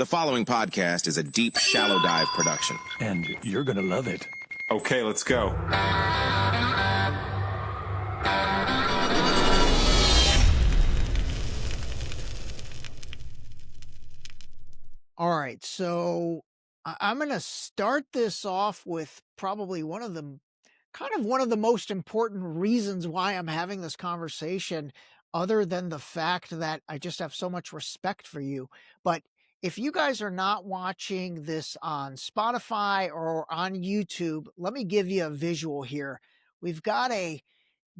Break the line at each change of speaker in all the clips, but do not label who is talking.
The following podcast is a deep, shallow dive production.
And you're going to love it.
Okay, let's go.
All right, so I'm going to start this off with probably one of the most important reasons why I'm having this conversation, other than the fact that I just have so much respect for you. But if you guys are not watching this on Spotify or on YouTube, let me give you a visual here. We've got a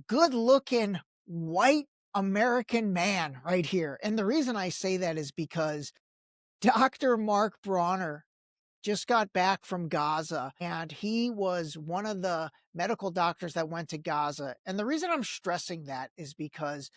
good looking white American man right here. And the reason I say that is because Dr. Mark Brauner just got back from Gaza, and he was one of the medical doctors that went to Gaza. And the reason I'm stressing that is because,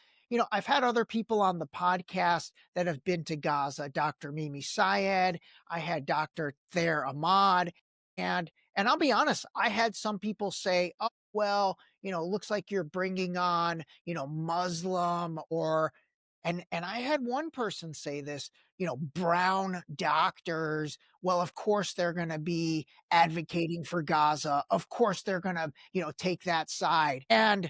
I've had other people on the podcast that have been to Gaza, Dr. Mimi Syed, I had Dr. Thayer Ahmad, and I'll be honest, I had some people say, oh, well, looks like you're bringing on, Muslim and I had one person say this, brown doctors. Well, of course they're going to be advocating for Gaza. Of course they're going to, take that side. And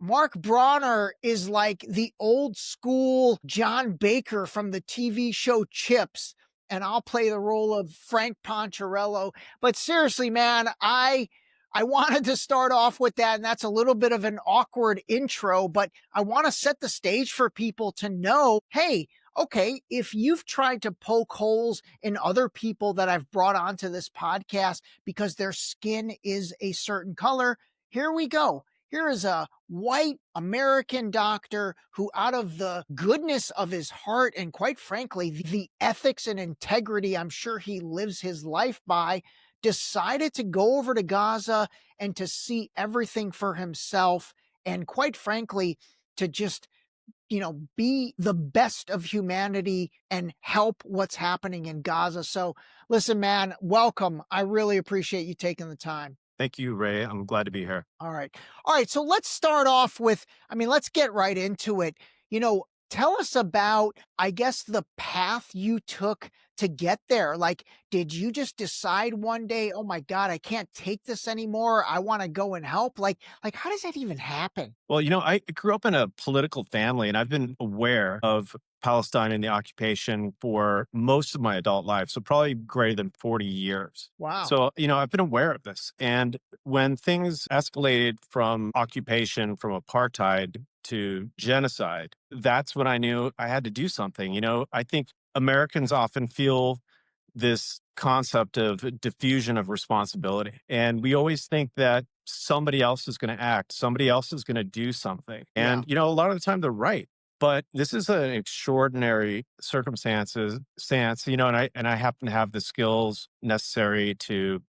Mark Brauner is like the old school John Baker from the TV show Chips. And I'll play the role of Frank Poncherello. But seriously, man, I wanted to start off with that, and that's a little bit of an awkward intro, but I want to set the stage for people to know, hey, okay, if you've tried to poke holes in other people that I've brought onto this podcast because their skin is a certain color, here we go. Here is a white American doctor who, out of the goodness of his heart and quite frankly, the ethics and integrity I'm sure he lives his life by, decided to go over to Gaza and to see everything for himself. And quite frankly, to just, be the best of humanity and help what's happening in Gaza. So listen, man, welcome. I really appreciate you taking the time.
Thank you, Ray. I'm glad to be here.
All right. So let's start off with, let's get right into it. Tell us about, I guess, the path you took to get there. Like, did you just decide one day, oh my God, I can't take this anymore, I want to go and help? Like, how does that even happen?
Well, I grew up in a political family, and I've been aware of Palestine and the occupation for most of my adult life. So probably greater than 40 years.
Wow.
So, I've been aware of this. And when things escalated from occupation, from apartheid to genocide, that's when I knew I had to do something. I think Americans often feel this concept of diffusion of responsibility. And we always think that somebody else is going to act, somebody else is going to do something. And, a lot of the time they're right. But this is an extraordinary circumstance, and I happen to have the skills necessary to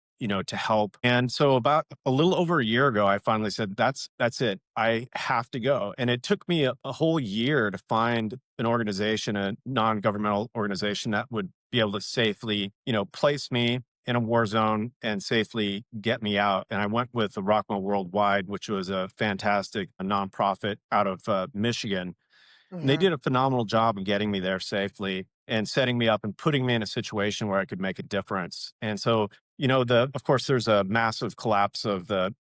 help. And so about a little over a year ago, I finally said, that's it. I have to go. And it took me a whole year to find an organization, a non-governmental organization that would be able to safely, place me in a war zone and safely get me out. And I went with the Rockwell Worldwide, which was a fantastic nonprofit out of Michigan. And they did a phenomenal job of getting me there safely and setting me up and putting me in a situation where I could make a difference. And so, of course, there's a massive collapse of the,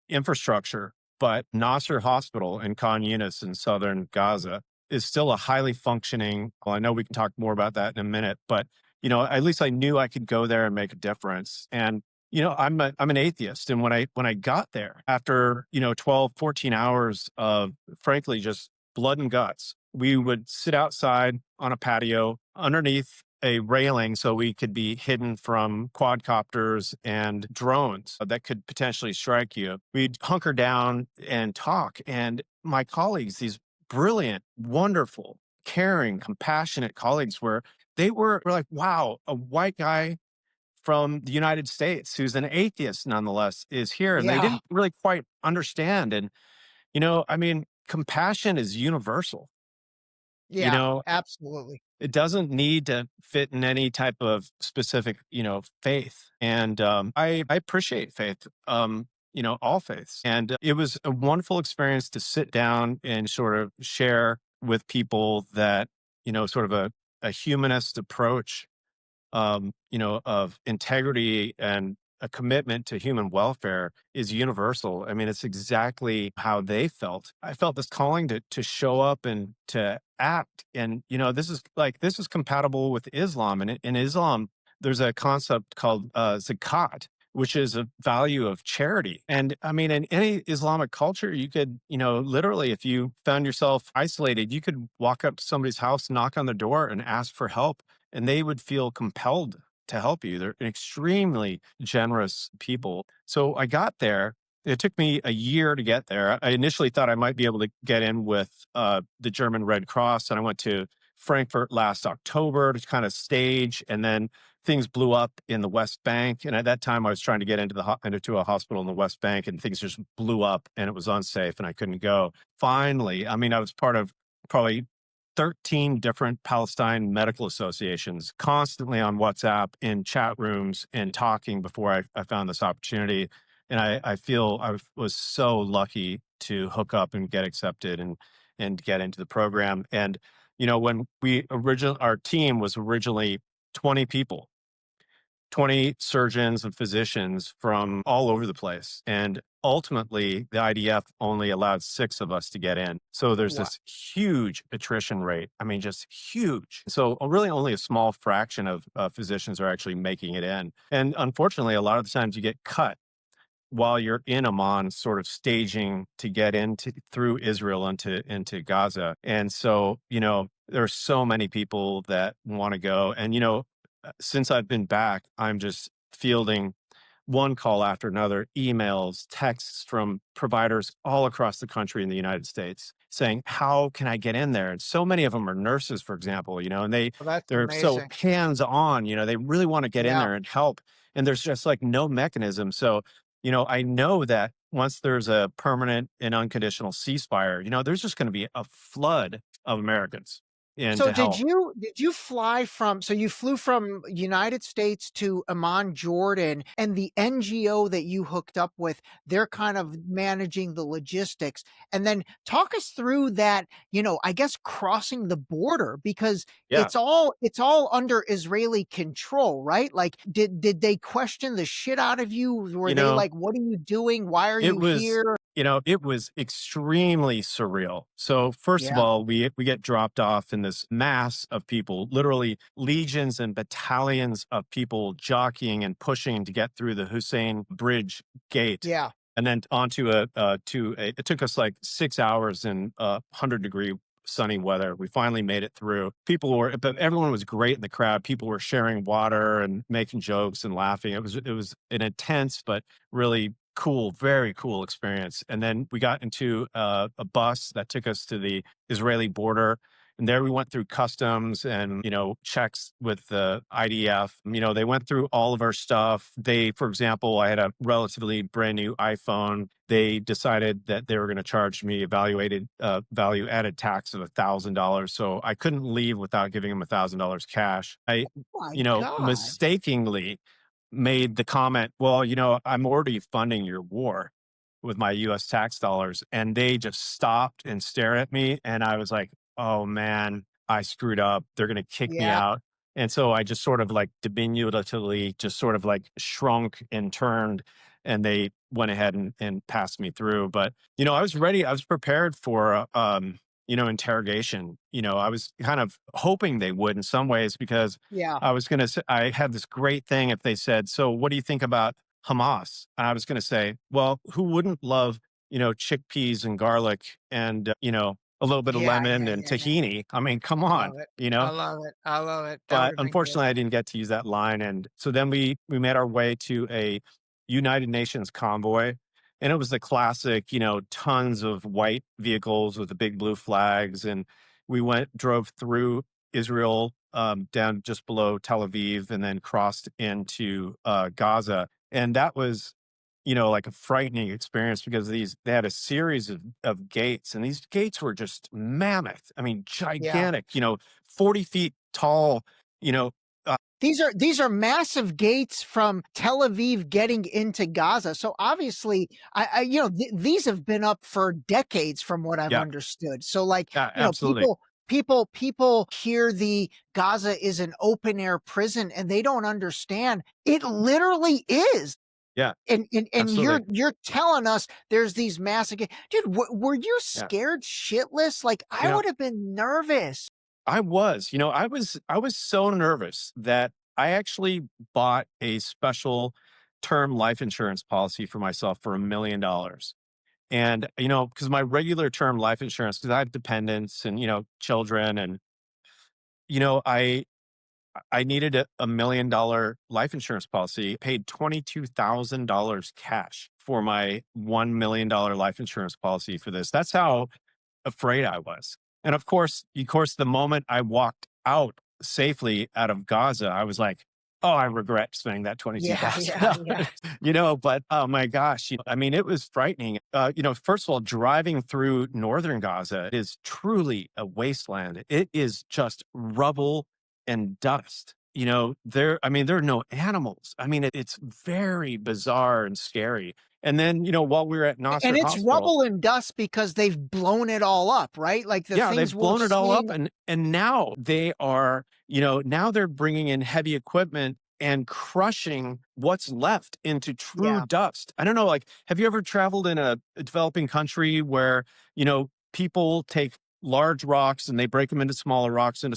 infrastructure, but Nasser Hospital in Khan Yunis in southern Gaza is still a highly functioning. Well, I know we can talk more about that in a minute, but, at least I knew I could go there and make a difference. And, I'm an atheist. And when I got there after, 12, 14 hours of frankly, just blood and guts, we would sit outside on a patio underneath a railing so we could be hidden from quadcopters and drones that could potentially strike you. We'd hunker down and talk. And my colleagues, these brilliant, wonderful, caring, compassionate colleagues, were like, wow, a white guy from the United States who's an atheist nonetheless is here. And they didn't really quite understand. And, compassion is universal.
Yeah, absolutely.
It doesn't need to fit in any type of specific, faith. And I appreciate faith, all faiths. And it was a wonderful experience to sit down and sort of share with people that, sort of a humanist approach of integrity and a commitment to human welfare is universal. I mean, it's exactly how they felt. I felt this calling to show up and to act. And, this is compatible with Islam. And in Islam, there's a concept called zakat, which is a value of charity. And I mean, in any Islamic culture, you could, literally, if you found yourself isolated, you could walk up to somebody's house, knock on the door, and ask for help, and they would feel compelled to help you. They're extremely generous people. So I got there. It took me a year to get there. I initially thought I might be able to get in with the German Red Cross, and I went to Frankfurt last October to kind of stage, and then things blew up in the West Bank. And at that time, I was trying to get into a hospital in the West Bank, and things just blew up, and it was unsafe, and I couldn't go. Finally, I mean, I was part of probably 13 different Palestine medical associations, constantly on WhatsApp, in chat rooms, and talking before I found this opportunity. And I feel I was so lucky to hook up and get accepted and get into the program. And, when our team was originally 20 people, 20 surgeons and physicians from all over the place. And ultimately, the IDF only allowed 6 of us to get in. So there's
Wow.
this huge attrition rate. I mean, just huge. So really only a small fraction of physicians are actually making it in. And unfortunately, a lot of the times you get cut while you're in Amman, sort of staging to get through Israel into Gaza. And so, there are so many people that want to go. And, since I've been back, I'm just fielding one call after another, emails, texts from providers all across the country in the United States saying, how can I get in there? And so many of them are nurses, for example, and
Well, that's
they're so
amazing.
hands on, they really want to get in
Yeah.
there and help. And there's just like no mechanism. So, I know that once there's a permanent and unconditional ceasefire, there's just going to be a flood of Americans in
So
to help.
did you fly from so you flew from United States to Amman, Jordan, and the NGO that you hooked up with, they're kind of managing the logistics. And then talk us through that, I guess crossing the border because
Yeah.
it's all under Israeli control, right? Like did they question the shit out of you? Were
You
they
know,
like, what are you doing? Why are
It
you
was,
here?
it was extremely surreal. So first of
Yeah.
all, we get dropped off in this mass of people, literally legions and battalions of people jockeying and pushing to get through the Hussein Bridge gate.
Yeah.
And then onto it took us like 6 hours in 100-degree sunny weather. We finally made it through. But everyone was great in the crowd. People were sharing water and making jokes and laughing. It was an intense, but really cool, very cool experience. And then we got into a bus that took us to the Israeli border. And there we went through customs and, checks with the IDF. They went through all of our stuff. For example, I had a relatively brand new iPhone. They decided that they were going to charge me a value added tax of $1,000. So I couldn't leave without giving them $1,000 cash. I,
My God.
mistakenly made the comment, well, I'm already funding your war with my US tax dollars. And they just stopped and stared at me. And I was like, oh man, I screwed up. They're going to kick me
Yeah.
out. And so I just sort of like diminutively just sort of like shrunk and turned, and they went ahead and passed me through. But, I was ready. I was prepared for, interrogation. I was kind of hoping they would in some ways, because
Yeah.
I had this great thing if they said, so what do you think about Hamas? And I was going to say, well, who wouldn't love, chickpeas and garlic and, a little bit of
Yeah.
lemon
Yeah.
and
Yeah. Yeah.
tahini. I mean, come
I
on,
love it. I love it. I love it. That would
but
have been good.
unfortunately, I didn't get to use that line. And so then we made our way to a United Nations convoy. And it was the classic, tons of white vehicles with the big blue flags. And we drove through Israel, down just below Tel Aviv, and then crossed into Gaza. And that was, like a frightening experience, because they had a series of gates, and these gates were just mammoth. I mean,
Yeah.
gigantic, 40 feet tall, you know,
These are massive gates from Tel Aviv getting into Gaza. So obviously, these have been up for decades from what I've
yeah,
understood. So like,
yeah, absolutely.
people hear the Gaza is an open air prison and they don't understand. It literally is.
Yeah,
And
absolutely.
you're telling us there's these massive dude, were you
Yeah.
scared shitless? Like,
You
I
know,
would have been nervous.
I was so nervous that I actually bought a special term life insurance policy for myself for $1 million. And, because my regular term life insurance, because I have dependents and, children, and, you know, I needed a $1 million life insurance policy, paid $22,000 cash for my $1 million life insurance policy for this. That's how afraid I was. And of course, the moment I walked out safely out of Gaza, I was like, oh, I regret spending that
Yeah, yeah, yeah.
$22,000. But oh my gosh, I mean, it was frightening. First of all, driving through northern Gaza is truly a wasteland. It is just rubble and dust. There are no animals. I mean, it's very bizarre and scary. And then, while we were at
And
Nasser
it's
Hospital,
rubble and dust because they've blown it all up, right? Like the
yeah,
things
they've
we're
blown it all up,
seeing.
and now they are, now they're bringing in heavy equipment and crushing what's left into true
Yeah.
dust. I don't know, like, have you ever traveled in a developing country where, people take large rocks and they break them into smaller rocks, and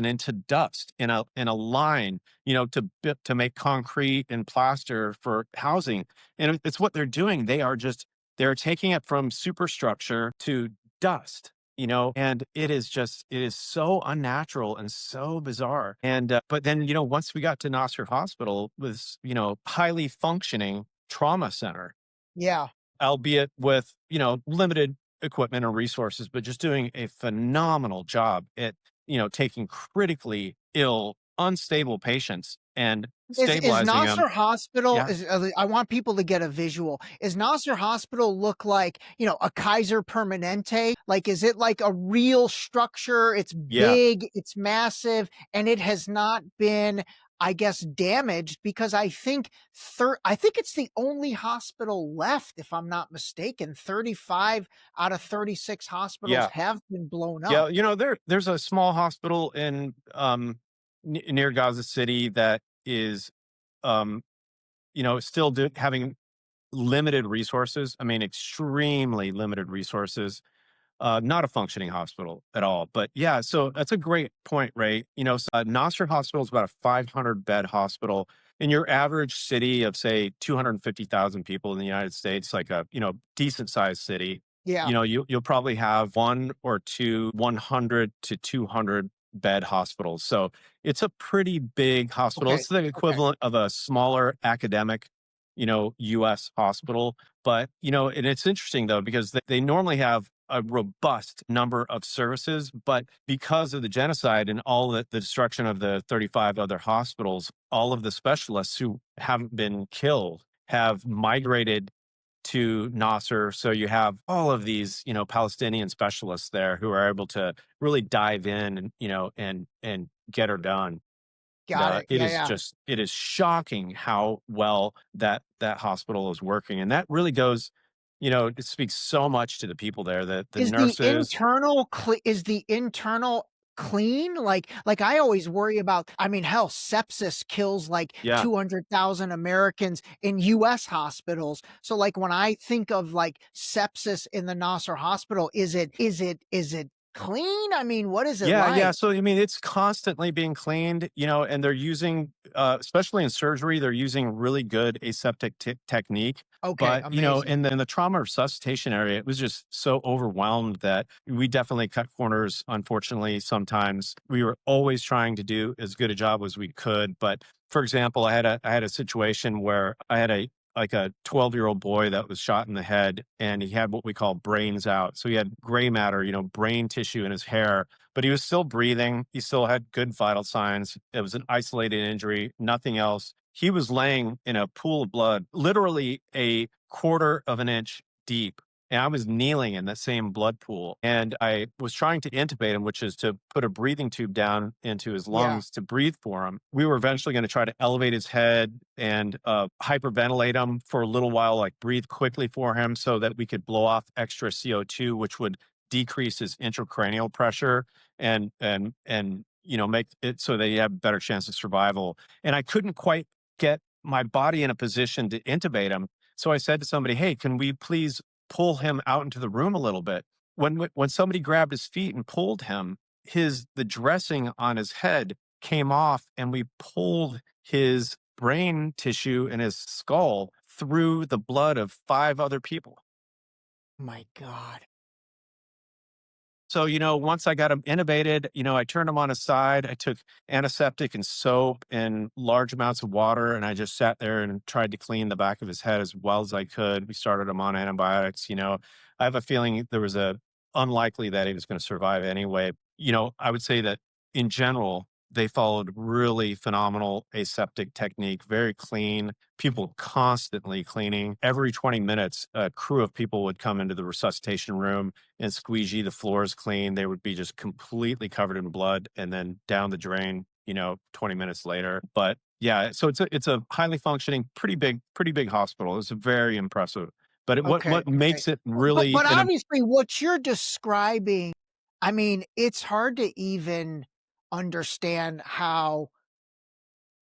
into dust in a line, to make concrete and plaster for housing. And it's what they're doing. They're taking it from superstructure to dust, and it is so unnatural and so bizarre. But then, once we got to Nasser Hospital, was, highly functioning trauma center,
Yeah.
albeit with, limited equipment and resources, but just doing a phenomenal job at, taking critically ill, unstable patients and
Is
stabilizing them.
Nasser Hospital,
Yeah.
I want people to get a visual. Is Nasser Hospital look like, a Kaiser Permanente? Like, is it like a real structure? It's
Yeah.
big, it's massive, and it has not been, I guess, damaged because I think it's the only hospital left, if I'm not mistaken. 35 out of 36 hospitals
Yeah.
have been blown
Yeah.
up.
There's a small hospital in near Gaza City that is um still having limited resources. I mean, extremely limited resources. Not a functioning hospital at all. But yeah, so that's a great point, Ray. Nasser Hospital is about a 500 bed hospital. In your average city of, say, 250,000 people in the United States, like a, decent sized city,
Yeah.
you'll probably have one or two 100 to 200 bed hospitals. So it's a pretty big hospital.
Okay.
It's the
Okay.
equivalent of a smaller academic, US hospital. But, and it's interesting though, because they normally have a robust number of services, but because of the genocide and all the destruction of the 35 other hospitals, all of the specialists who haven't been killed have migrated to Nasser. So you have all of these, Palestinian specialists there who are able to really dive in and, and get her done.
Got it. Yeah. Yeah.
It is shocking how well that hospital is working. And that really goes, it speaks so much to the people there, the nurses.
Is the internal clean? Like I always worry about, I mean, hell, sepsis kills like
Yeah.
200,000 Americans in US hospitals. So like when I think of like sepsis in the Nasser hospital, is it clean? I mean, what is it
Yeah, yeah.
like?
So I mean, it's constantly being cleaned, and they're using, especially in surgery, they're using really good aseptic technique.
Okay,
But
amazing.
in the trauma resuscitation area, it was just so overwhelmed that we definitely cut corners. Unfortunately, sometimes we were always trying to do as good a job as we could. But for example, I had a situation where I had a 12-year-old boy that was shot in the head, and he had what we call brains out. So he had gray matter, brain tissue in his hair, but he was still breathing. He still had good vital signs. It was an isolated injury, nothing else. He was laying in a pool of blood, literally a quarter of an inch deep. And I was kneeling in that same blood pool. And I was trying to intubate him, which is to put a breathing tube down into his
Yeah.
lungs to breathe for him. We were eventually going to try to elevate his head and hyperventilate him for a little while, like breathe quickly for him so that we could blow off extra CO2, which would decrease his intracranial pressure and make it so they have a better chance of survival. And I couldn't quite get my body in a position to intubate him. So I said to somebody, "Hey, can we please pull him out into the room a little bit?" When somebody grabbed his feet and pulled him, the dressing on his head came off, and we pulled his brain tissue and his skull through the blood of 5 other people.
My God.
So, once I got him intubated, I turned him on his side. I took antiseptic and soap and large amounts of water, and I just sat there and tried to clean the back of his head as well as I could. We started him on antibiotics. I have a feeling there was a unlikely that he was going to survive anyway. I would say that in general, they followed really phenomenal aseptic technique, very clean, people constantly cleaning. Every 20 minutes, a crew of people would come into the resuscitation room and squeegee the floors clean. They would be just completely covered in blood and then down the drain, 20 minutes later. But yeah, so it's a highly functioning, pretty big hospital. It's very impressive. But
Okay,
what
okay.
makes it
But
really
but obviously what you're describing, I mean, it's hard to even understand how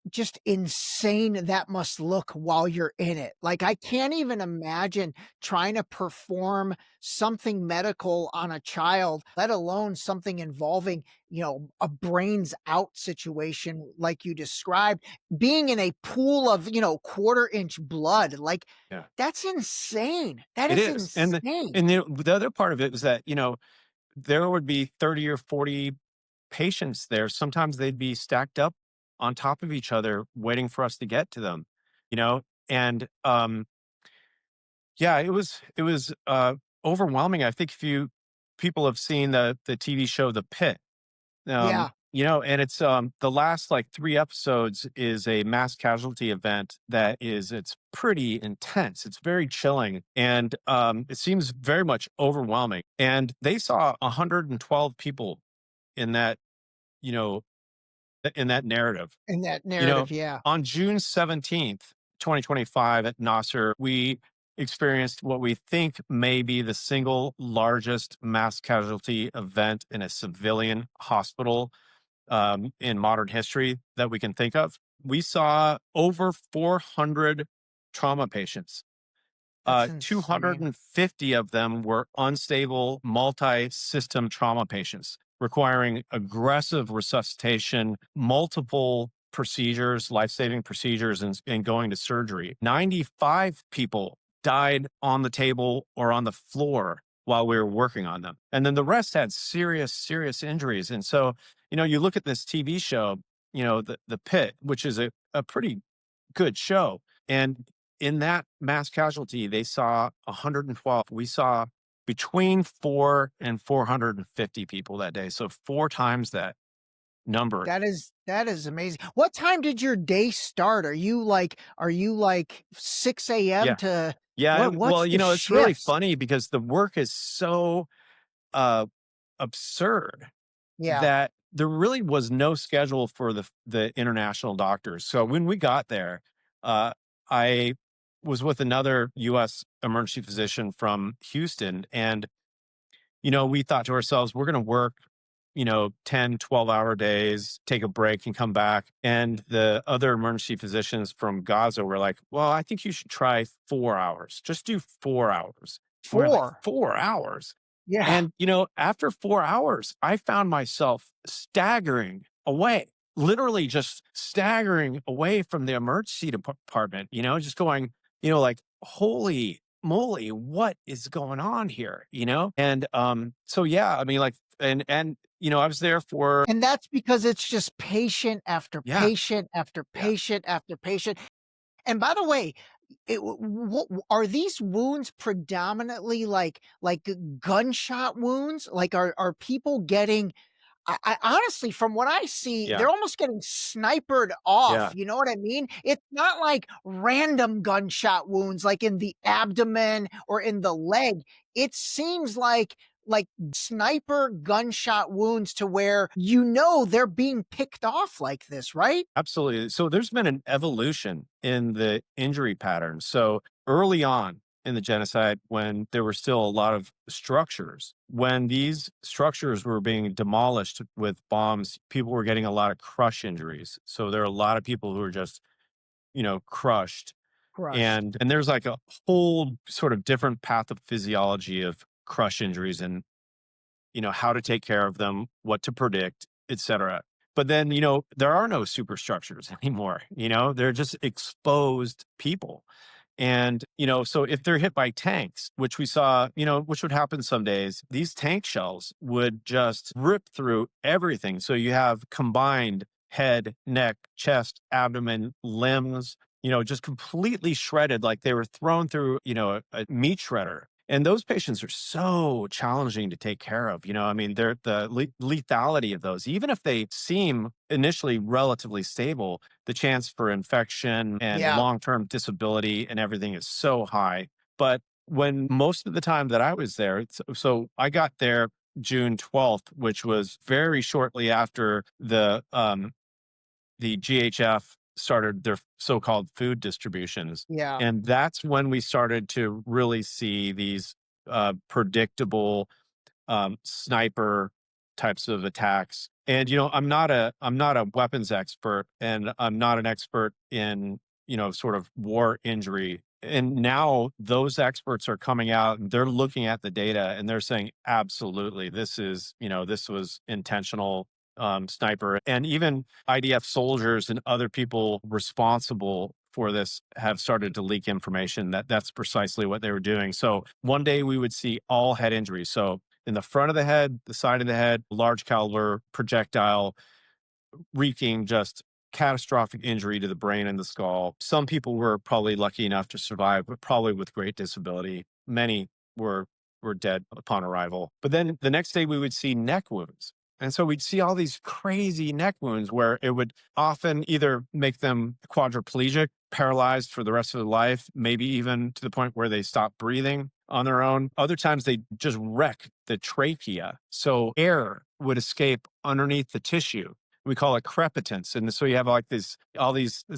just insane that must look while you're in it. Like, I can't even imagine trying to perform something medical on a child, let alone something involving, a brains out situation like you described, being in a pool of, quarter-inch blood. Like,
yeah,
that's insane. That
it
is
is. And
insane.
the other part of it was that there would be 30 or 40 patients there. Sometimes they'd be stacked up on top of each other, waiting for us to get to them, you know? And yeah, it was overwhelming. I think if people have seen the TV show The Pit,
Yeah,
and it's the last like 3 episodes is a mass casualty event it's pretty intense. It's very chilling, and it seems very much overwhelming. And they saw 112 people in you know, that narrative.
in that
You know,
narrative, yeah.
on June 17th, 2025 at Nasser, we experienced what we think may be the single largest mass casualty event in a civilian hospital in modern history that we can think of. We saw over 400 trauma patients.
That's insane.
250 of them were unstable multi-system trauma patients requiring aggressive resuscitation, multiple procedures, life-saving procedures, and going to surgery. 95 people died on the table or on the floor while we were working on them. And then the rest had serious, serious injuries. And so, you look at this TV show, the Pit, which is a pretty good show. And in that mass casualty, they saw 112. We saw between 4 and 450 people that day. So 4 times that number.
That is amazing. What time did your day start? Are you like 6 a.m.
Yeah.
to
Yeah.
what's
Well,
the
it's really
shifts?
funny because the work is so uh, absurd
Yeah,
that there really was no schedule for the international doctors. So when we got there, uh, I was with another U.S. emergency physician from Houston, and we thought to ourselves, we're going to work 10, 12-hour days, take a break and come back. And the other emergency physicians from Gaza were like, well, I think you should try 4 hours. Just do 4 hours. And we're like,
4.
4 hours.
Yeah,
And, after 4 hours, I found myself staggering away, literally just staggering away from the emergency department, just going, like, holy moly, what is going on here? And so yeah, I mean, like, I was there for
and that's because it's just patient after
yeah,
patient after
yeah.
patient after patient. And by the way, are these wounds predominantly like gunshot wounds? Like, are people getting I honestly, from what I see,
Yeah,
they're almost getting snipered off,
yeah,
you know what I mean? It's not like random gunshot wounds like in the abdomen or in the leg. It seems like sniper gunshot wounds to where they're being picked off like this, right?
absolutely. So there's been an evolution in the injury patterns. So early on in the genocide when there were still a lot of structures. When these structures were being demolished with bombs, people were getting a lot of crush injuries. So there are a lot of people who are just, crushed.
Crushed.
And there's like a whole sort of different pathophysiology of crush injuries and, how to take care of them, what to predict, et cetera. But then, there are no superstructures anymore. They're just exposed people. And, so if they're hit by tanks, which we saw, which would happen some days, these tank shells would just rip through everything. So you have combined head, neck, chest, abdomen, limbs, just completely shredded, like they were thrown through, a meat shredder. And those patients are so challenging to take care of. I mean, they're lethality of those, even if they seem initially relatively stable, the chance for infection and
Yeah.
long-term disability and everything is so high. But when most of the time that I was there, so I got there June 12th, which was very shortly after the GHF started their so-called food distributions.
Yeah.
And that's when we started to really see these predictable sniper types of attacks. And I'm not a weapons expert, and I'm not an expert in sort of war injury. And now those experts are coming out and they're looking at the data and they're saying absolutely this was intentional sniper. And even IDF soldiers and other people responsible for this have started to leak information that that's precisely what they were doing. So one day we would see all head injuries. So in the front of the head, the side of the head, large caliber projectile wreaking just catastrophic injury to the brain and the skull. Some people were probably lucky enough to survive, but probably with great disability. Many were dead upon arrival. But then the next day we would see neck wounds. And so we'd see all these crazy neck wounds where it would often either make them quadriplegic, paralyzed for the rest of their life, maybe even to the point where they stop breathing on their own. Other times they just wreck the trachea. So air would escape underneath the tissue. We call it crepitance. And so you have like it's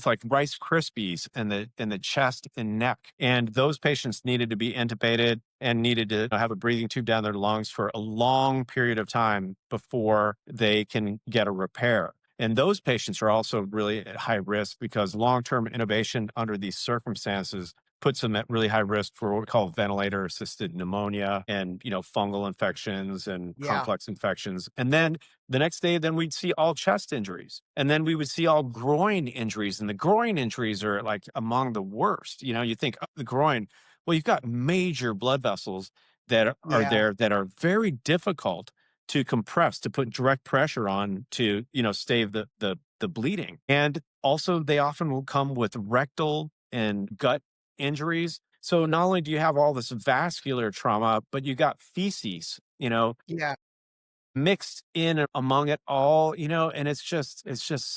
like Rice Krispies in the chest and neck. And those patients needed to be intubated and needed to have a breathing tube down their lungs for a long period of time before they can get a repair. And those patients are also really at high risk because long-term intubation under these circumstances puts them at really high risk for what we call ventilator-assisted pneumonia and, fungal infections and
Yeah.
complex infections. And then the next day, then we'd see all chest injuries. And then we would see all groin injuries. And the groin injuries are like among the worst. You think the groin, well, you've got major blood vessels that are
Yeah.
there that are very difficult to compress, to put direct pressure on to, stave the bleeding. And also they often will come with rectal and gut injuries. So not only do you have all this vascular trauma, but you got feces,
Yeah.
mixed in among it all, and it's just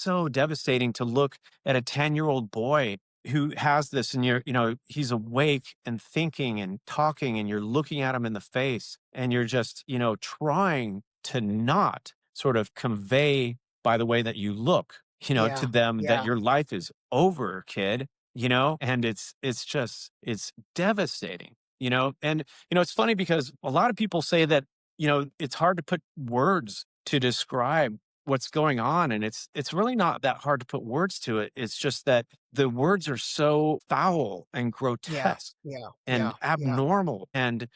so devastating to look at a 10-year-old boy who has this and he's awake and thinking and talking and you're looking at him in the face and you're just, trying to not sort of convey by the way that you look, to
Yeah.
them that
Yeah.
your life is over, kid, and it's devastating, and, it's funny because a lot of people say that it's hard to put words to describe what's going on. And it's really not that hard to put words to it. It's just that the words are so foul and
Yeah.
grotesque
Yeah.
and
Yeah. Yeah.
abnormal and,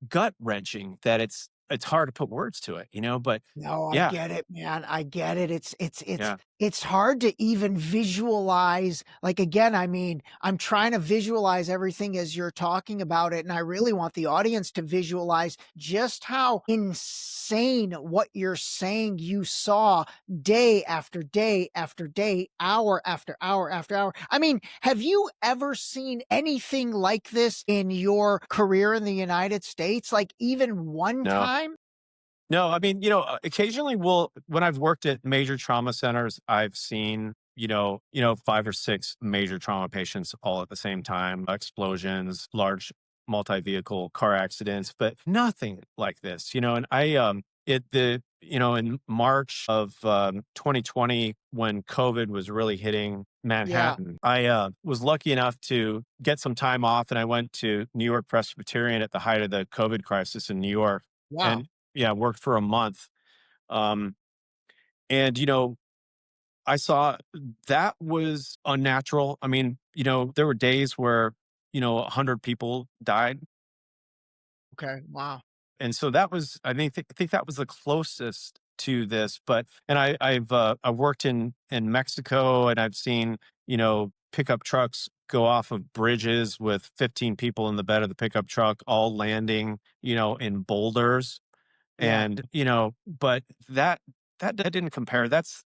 gut wrenching that it's hard to put words to it, but
No, I
yeah,
get it, man. I get it.
yeah,
It's hard to even visualize. Like again, I mean, I'm trying to visualize everything as you're talking about it, and I really want the audience to visualize just how insane what you're saying you saw day after day after day, hour after hour after hour. I mean, have you ever seen anything like this in your career in the United States? Like even one
no.
time?
No, I mean, occasionally when I've worked at major trauma centers, I've seen, 5 or 6 major trauma patients all at the same time, explosions, large multi-vehicle car accidents, but nothing like this, and In March of 2020, when COVID was really hitting
Yeah.
Manhattan, I was lucky enough to get some time off, and I went to New York Presbyterian at the height of the COVID crisis in New York,
Wow.
and yeah, worked for a month. Um, and I saw that was unnatural. I mean, there were days where 100 people died.
Okay. Wow.
And so that was, I think that was the closest to this. But and I've worked in Mexico, and I've seen pickup trucks go off of bridges with 15 people in the bed of the pickup truck, all landing in boulders,
Yeah.
and but that didn't compare. That's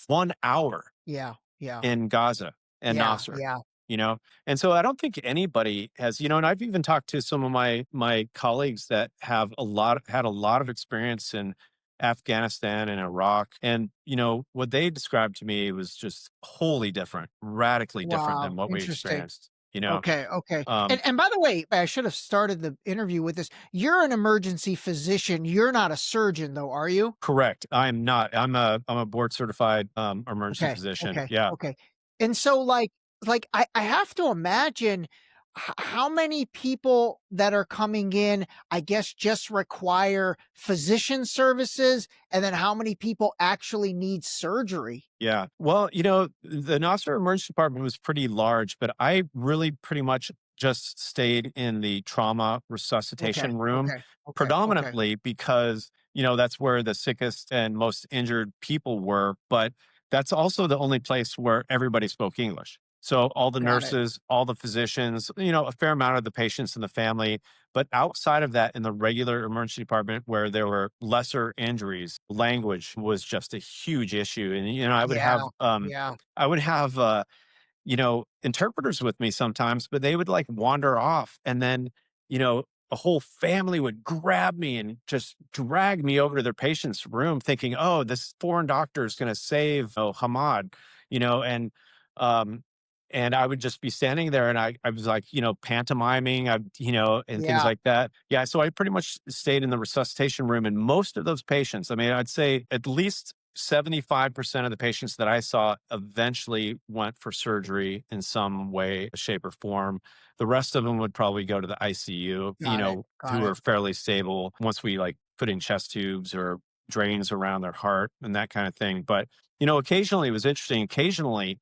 1 hour
Yeah. Yeah.
in Gaza and
Yeah.
Nasser,
Yeah.
you know? And so I don't think anybody has, and I've even talked to some of my colleagues that had a lot of experience in Afghanistan and Iraq. And, what they described to me was just wholly different, radically different
Wow.
than what we
Interesting.
experienced, you know?
Okay, okay.
Um,
And by the way, I should have started the interview with this. You're an emergency physician. You're not a surgeon though, are you?
Correct. I'm not. I'm a board certified emergency
Okay,
physician.
okay,
Yeah.
okay. And so I have to imagine how many people that are coming in, I guess, just require physician services, and then how many people actually need surgery.
Yeah. Well, the Nasser Emergency Department was pretty large, but I really pretty much just stayed in the trauma
Okay,
resuscitation room,
okay, okay, okay.
predominantly because, that's where the sickest and most injured people were. But that's also the only place where everybody spoke English. So all the
Got it.
nurses, all the physicians, a fair amount of the patients and the family. But outside of that, in the regular emergency department where there were lesser injuries, language was just a huge issue. And
Yeah, yeah,
I would have interpreters with me sometimes, but they would like wander off, and then you know a whole family would grab me and just drag me over to their patient's room, thinking, "Oh, this foreign doctor is going to save Hamad," you know, and um, and I would just be standing there, and I was like, pantomiming, and things
yeah.
like that. Yeah, so I pretty much stayed in the resuscitation room, and most of those patients, I mean, I'd say at least 75% of the patients that I saw eventually went for surgery in some way, shape, or form. The rest of them would probably go to the ICU,
Got it,
who
got
are
it.
fairly stable once we like put in chest tubes or drains around their heart and that kind of thing. But, occasionally it was interesting. Occasionally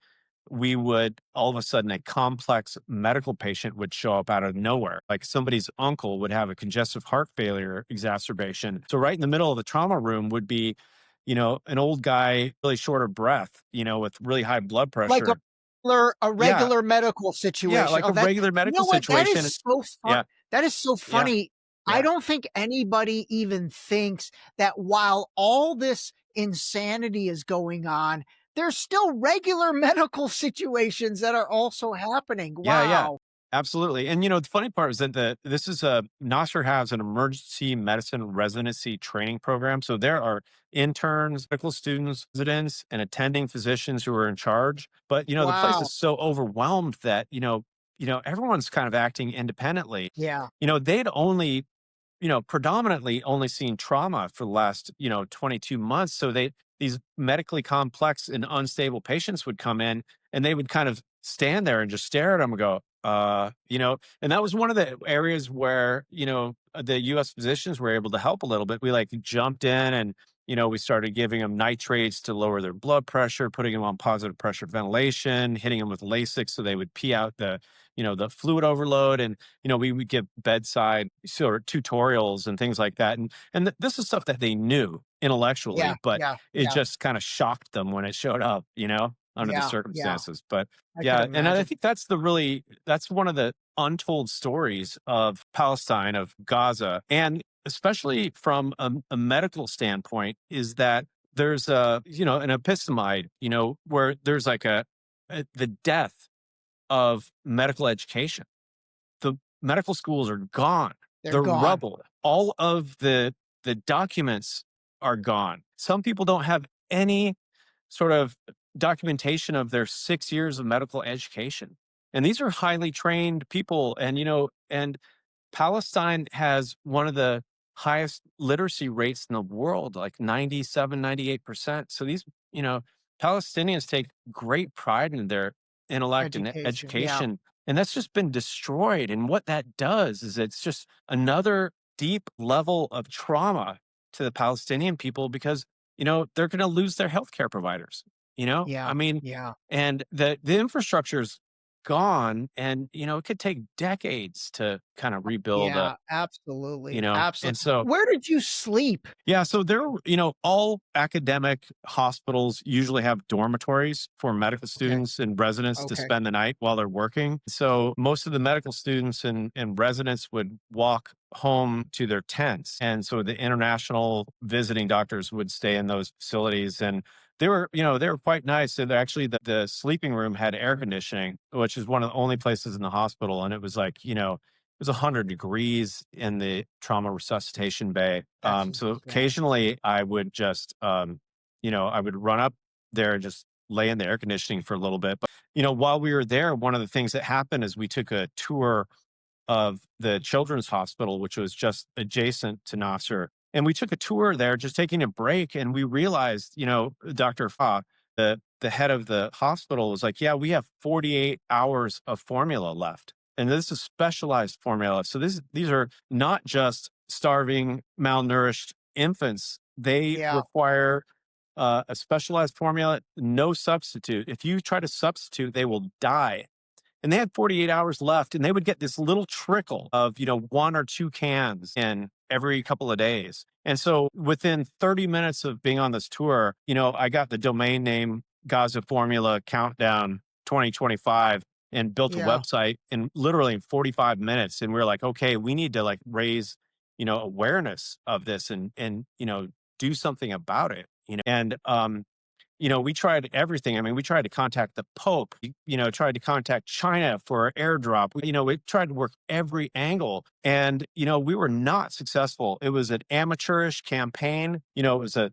we would all of a sudden a complex medical patient would show up out of nowhere. Like somebody's uncle would have a congestive heart failure exacerbation. So right in the middle of the trauma room would be an old guy, really short of breath, with really high blood
Like
pressure.
a
Yeah.
regular medical
Yeah.
situation.
Like
Oh,
a regular
you
medical
know what?
situation. Yeah.
That is so
Yeah.
funny. I
Yeah.
don't think anybody even thinks that while all this insanity is going on, there's still regular medical situations that are also happening.
Yeah. Yeah.
Wow.
Absolutely. And the funny part is that this is a Nasser has an emergency medicine residency training program. So there are interns, medical students, residents, and attending physicians who are in charge. But the place
Wow.
is so overwhelmed that everyone's kind of acting independently.
Yeah.
They'd only predominantly only seen trauma for the last, 22 months. So these medically complex and unstable patients would come in, and they would kind of stand there and just stare at them and go, and that was one of the areas where, the US physicians were able to help a little bit. We like jumped in and, we started giving them nitrates to lower their blood pressure, putting them on positive pressure ventilation, hitting them with Lasix so they would pee out the fluid overload. And we would give bedside sort of tutorials and things like that. And this is stuff that they knew
Yeah.
intellectually, but
Yeah.
it
Yeah.
just kind of shocked them when it showed up, under the
Yeah. Yeah.
circumstances. But
I could
yeah, and I
imagine.
think that's one of the untold stories of Palestine, of Gaza, and especially from a medical standpoint, is that there's an epistemide, where there's like the death of medical education. The medical schools are gone.
They're
They're
gone.
rubble. All of the documents are gone. Some people don't have any sort of documentation of their 6 years of medical education. And these are highly trained people. And Palestine has one of the highest literacy rates in the world, like 97, 98%. So these, Palestinians take great pride in their intellect and
Education. Yeah.
education. And that's just been destroyed. And what that does is it's just another deep level of trauma to the Palestinian people because, they're going to lose their healthcare providers,
Yeah.
I mean,
Yeah.
and the infrastructure's gone and, it could take decades to kind of rebuild
Yeah. Absolutely.
and
Absolutely.
so
Where did you sleep?
yeah, so all academic hospitals usually have dormitories for medical
Okay.
students and residents to
Okay.
spend the night while they're working. So most of the medical students and residents would walk home to their tents. And so the international visiting doctors would stay in those facilities. And they were quite nice. And actually the sleeping room had air conditioning, which is one of the only places in the hospital. And it was like, it was 100 degrees in the trauma resuscitation bay.
That's
So
insane.
occasionally I would just, I would run up there and just lay in the air conditioning for a little bit. But, while we were there, one of the things that happened is we took a tour of the children's hospital, which was just adjacent to Nasser. And we took a tour there, just taking a break. And we realized, Dr. Fa, the head of the hospital was like, yeah, we have 48 hours of formula left. And this is specialized formula. So these are not just starving, malnourished infants. They
Yeah.
require a specialized formula, no substitute. If you try to substitute, they will die. And they had 48 hours left, and they would get this little trickle of, one or two cans in every couple of days. And so within 30 minutes of being on this tour, I got the domain name Gaza Formula Countdown 2025 and built a
Yeah.
website in literally 45 minutes. And we are like, okay, we need to like raise, awareness of this and, do something about it, and, we tried everything. I mean, we tried to contact the Pope, tried to contact China for airdrop. We tried to work every angle and, we were not successful. It was an amateurish campaign. It was a,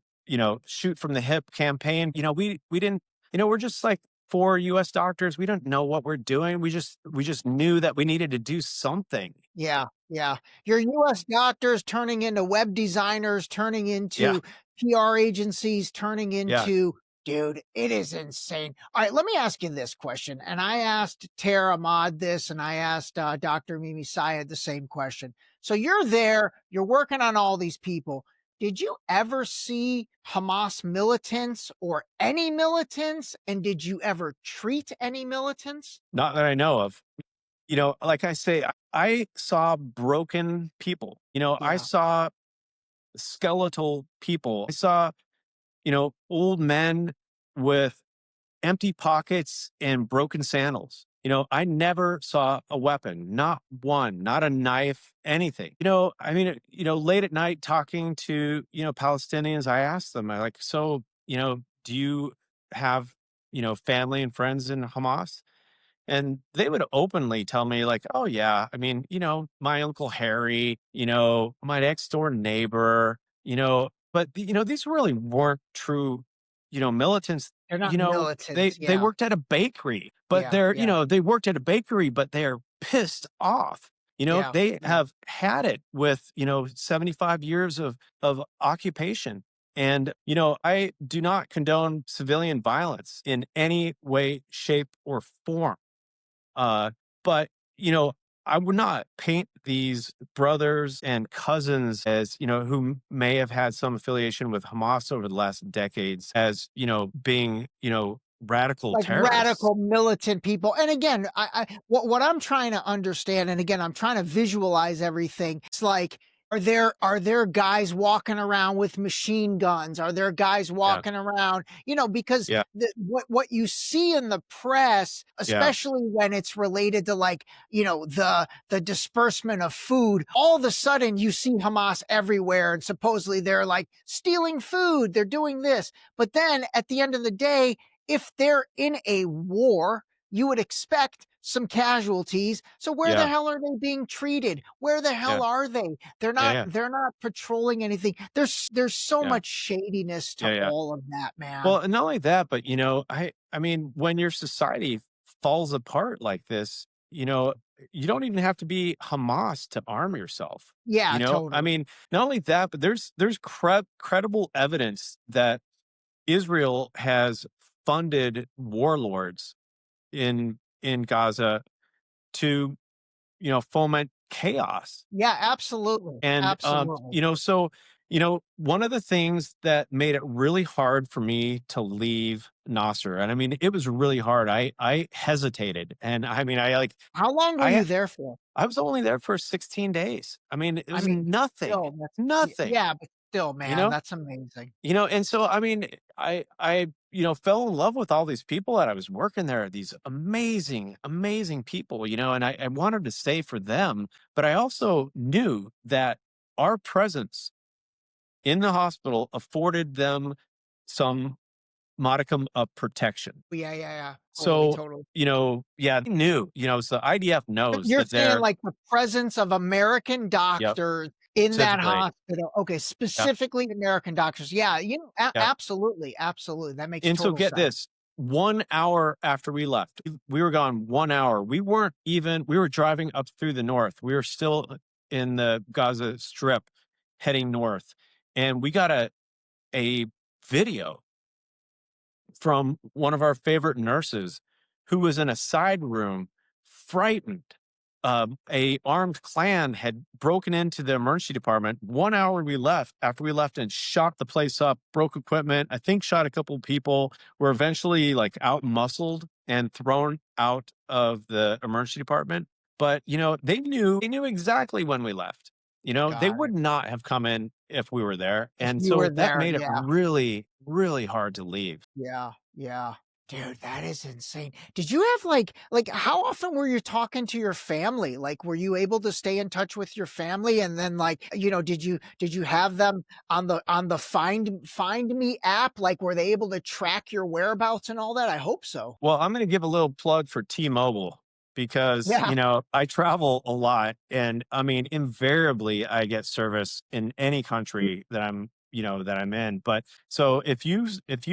shoot from the hip campaign. We didn't, we're just like 4 US doctors. We don't know what we're doing. We just knew that we needed to do something.
Yeah, yeah. Your US doctors turning into web designers, turning
Yeah.
into PR agencies, turning
Yeah.
into dude, it is insane. All right, let me ask you this question. And I asked Tara Ahmad this, and I asked Dr. Mimi Syed the same question. So you're there, you're working on all these people. Did you ever see Hamas militants or any militants? And did you ever treat any militants?
Not that I know of. Like I say, I saw broken people. I
Yeah,
saw skeletal people. I saw, old men with empty pockets and broken sandals. I never saw a weapon, not one, not a knife, anything. I mean, late at night talking to, Palestinians, I asked them, I like, so, do you have, family and friends in Hamas? And they would openly tell me, like, oh, yeah, I mean, my Uncle Harry, my next door neighbor, but, these really weren't true, militants.
they're not
They
militants.
they
Yeah,
worked at a bakery, but
yeah, yeah,
they worked at a bakery, but they're pissed off.
yeah,
They
yeah.
have had it with, 75 years of occupation. And, I do not condone civilian violence in any way, shape, or form. Uh, but, I would not paint these brothers and cousins as, who may have had some affiliation with Hamas over the last decades as, being, radical
Like
terrorists.
radical militant people. And again, what I'm trying to understand, and again, I'm trying to visualize everything. It's like, are there guys walking around with machine guns? Are there guys
Yeah.
walking around? Because
Yeah.
what you see in the press,
Yeah.
especially when it's related to like, the disbursement of food, all of a sudden you see Hamas everywhere, and supposedly they're like stealing food, they're doing this. But then at the end of the day, if they're in a war, you would expect some casualties. So where the
Yeah.
hell are they being treated? Where the
Yeah.
hell are they? They're
Yeah.
not
Yeah.
they're not patrolling anything. There's so
Yeah.
much shadiness to
Yeah. Yeah.
all of that, man.
Well, and not only that, but I mean, when your society falls apart like this, you don't even have to be Hamas to arm yourself.
Yeah,
You know, I
totally.
mean, not only that, but there's credible evidence that Israel has funded warlords in Gaza to, foment chaos.
Yeah, absolutely.
And,
Absolutely.
so, one of the things that made it really hard for me to leave Nasser, and I mean, it was really hard. I hesitated, and I mean,
How long were
I
you there for?
I was only there for 16 days. I mean, it
I
was
mean,
nothing,
still, that's
nothing,
yeah, but still,
you
man,
know?
that's amazing.
And so, I mean, I fell in love with all these people that I was working there, these amazing, amazing people, and I wanted to stay for them, but I also knew that our presence in the hospital afforded them some modicum of protection.
Yeah, yeah, yeah. Totally,
So,
totally.
yeah, they knew, so IDF
But
knows
you're
that
saying,
they're,
like, the presence of American
yep,
doctors in that
specifically,
hospital, okay,
yep,
specifically American doctors. Yeah,
yep.
absolutely, absolutely, that makes
And so
total
get
sense.
this, 1 hour after we left, we were gone 1 hour. We were driving up through the north. We were still in the Gaza Strip heading north. And we got a video from one of our favorite nurses who was in a side room, frightened. A armed clan had broken into the emergency department 1 hour after we left and shot the place up, broke equipment, I think shot a couple people, were eventually like out muscled and thrown out of the emergency department. But they knew exactly when we left. They
Got
would
it.
not have come in if we were there.
If
And
you
so
were
that
there,
made it
yeah.
really, really hard to leave.
Yeah, yeah. Dude, that is insane. Did you have how often were you talking to your family? Like, were you able to stay in touch with your family? And then did you have them on the Find Me app? Like, were they able to track your whereabouts and all that? I hope so.
Well, I'm going to give a little plug for T-Mobile because,
Yeah.
I travel a lot and I mean, invariably I get service in any country that I'm in. But so if you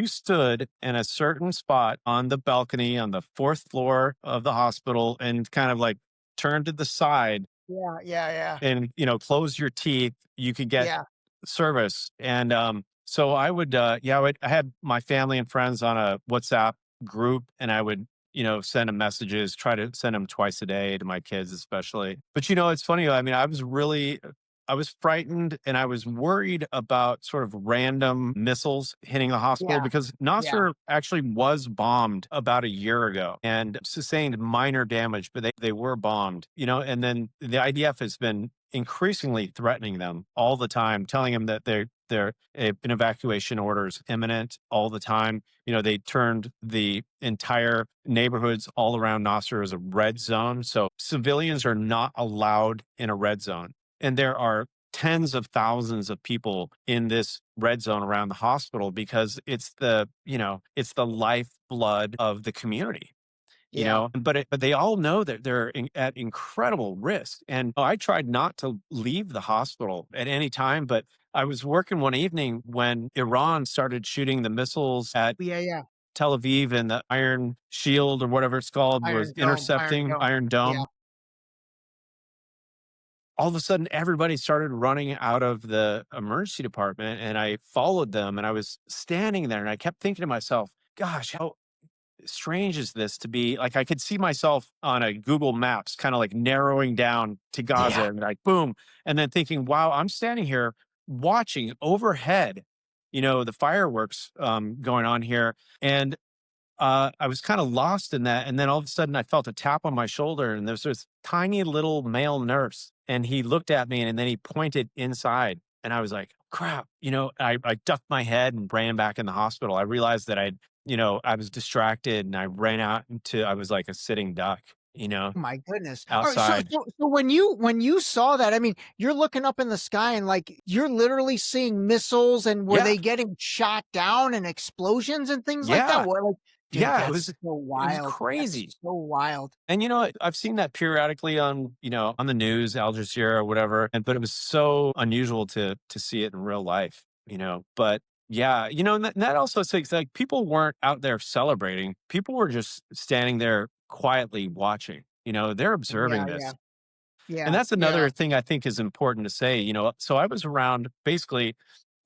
stood in a certain spot on the balcony on the fourth floor of the hospital and kind of like turned to the side
Yeah, yeah, yeah.
and, close your teeth, you could get
Yeah.
service. And so I had my family and friends on a WhatsApp group, and I would, send them messages, try to send them twice a day to my kids, especially. But it's funny. I mean, I was frightened and I was worried about sort of random missiles hitting the hospital
Yeah.
because
Yeah.
Nasser actually was bombed about a year ago and sustained minor damage, but they were bombed, and then the IDF has been increasingly threatening them all the time, telling them that an evacuation order is imminent all the time. They turned the entire neighborhoods all around Nasser as a red zone. So civilians are not allowed in a red zone. And there are tens of thousands of people in this red zone around the hospital because it's the lifeblood of the community.
Yeah.
But they all know that they're at incredible risk. And I tried not to leave the hospital at any time, but I was working one evening when Iran started shooting the missiles at
Yeah, yeah.
Tel Aviv, and the Iron Shield or whatever it's called was
Iron Dome, Iron
intercepting
Dome.
Iron
Yeah.
Dome. All of a sudden, everybody started running out of the emergency department, and I followed them, and I was standing there, and I kept thinking to myself, gosh, how strange is this to be like I could see myself on a Google Maps kind of like narrowing down to Gaza
Yeah.
and like boom, and then thinking, wow, I'm standing here watching overhead, the fireworks going on here. And I was kind of lost in that. And then all of a sudden I felt a tap on my shoulder, and there's this tiny little male nurse, and he looked at me and then he pointed inside, and I was like, crap, I ducked my head and ran back in the hospital. I realized that I was distracted, and I ran out I was like a sitting duck,
My goodness. Alright, so
outside.
so so when you saw that, I mean, you're looking up in the sky and, like, you're literally seeing missiles, and were
Yeah.
they getting shot down and explosions and things like that?
Yeah.
What, like dude,
Yeah.
that's so
It was
wild.
crazy.
That's so wild.
And I've seen that periodically on the news, Al Jazeera or whatever, but it was so unusual to see it in real life, But yeah, and that also says like people weren't out there celebrating. People were just standing there quietly watching, they're
Yeah,
observing
yeah,
this. And
yeah,
that's
yeah,
another thing I think is important to say, so I was around basically,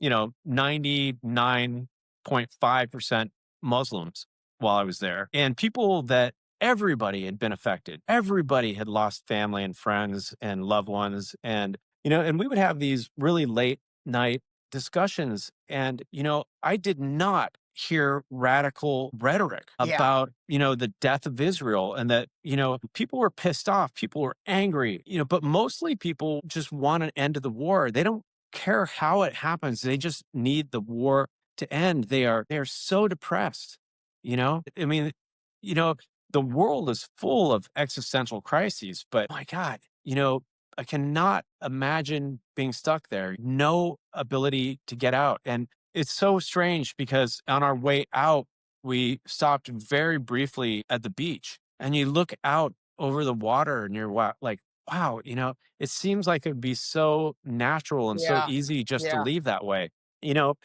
99.5% Muslims while I was there, and people that everybody had been affected. Everybody had lost family and friends and loved ones. And we would have these really late night discussions. And, I did not hear radical rhetoric
yeah,
about, the death of Israel, and that, people were pissed off, people were angry, but mostly people just want an end to the war. They don't care how it happens. They just need the war to end. They're so depressed, I mean, you know, the world is full of existential crises, but my God, I cannot imagine being stuck there. No ability to get out. And it's so strange because on our way out, we stopped very briefly at the beach, and you look out over the water and you're like, wow, it seems like it'd be so natural and so
yeah,
easy just to
yeah,
leave that way. You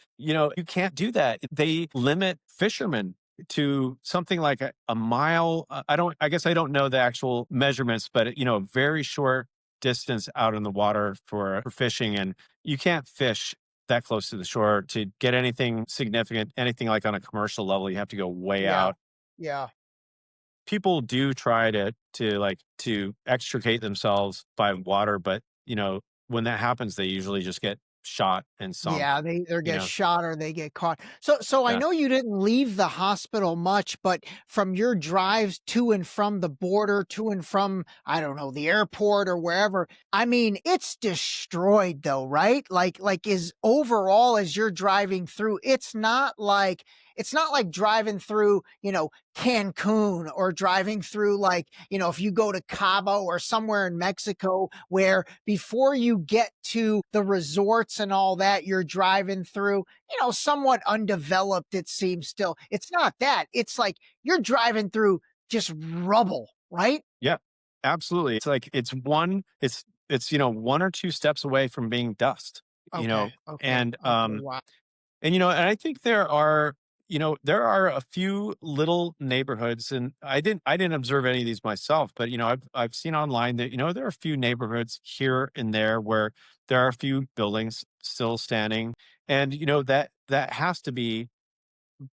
can't do that. They limit fishermen to something like a mile. I guess I don't know the actual measurements, but a very short distance out in the water for fishing. And you can't fish that close to the shore to get anything significant, anything like on a commercial level. You have to go way
yeah,
out.
yeah.
People do try to extricate themselves by water, but when that happens, they usually just get shot and sunk.
Yeah, they either
You
get
know,
shot or they get caught. So I
yeah,
know you didn't leave the hospital much, but from your drives to and from the border, to and from, I don't know, the airport or wherever, I mean, it's destroyed though, right? Like is overall as you're driving through, it's not like driving through, Cancun, or driving through, like, if you go to Cabo or somewhere in Mexico, where before you get to the resorts and all that, you're driving through, somewhat undeveloped, it seems still. It's not that. It's like you're driving through just rubble, right?
yeah, absolutely. It's like it's one or two steps away from being dust. You know,
Okay. Okay.
and
Okay. Wow.
And I think there are a few little neighborhoods, and I didn't observe any of these myself, but I've seen online that there are a few neighborhoods here and there where there are a few buildings still standing, and that has to be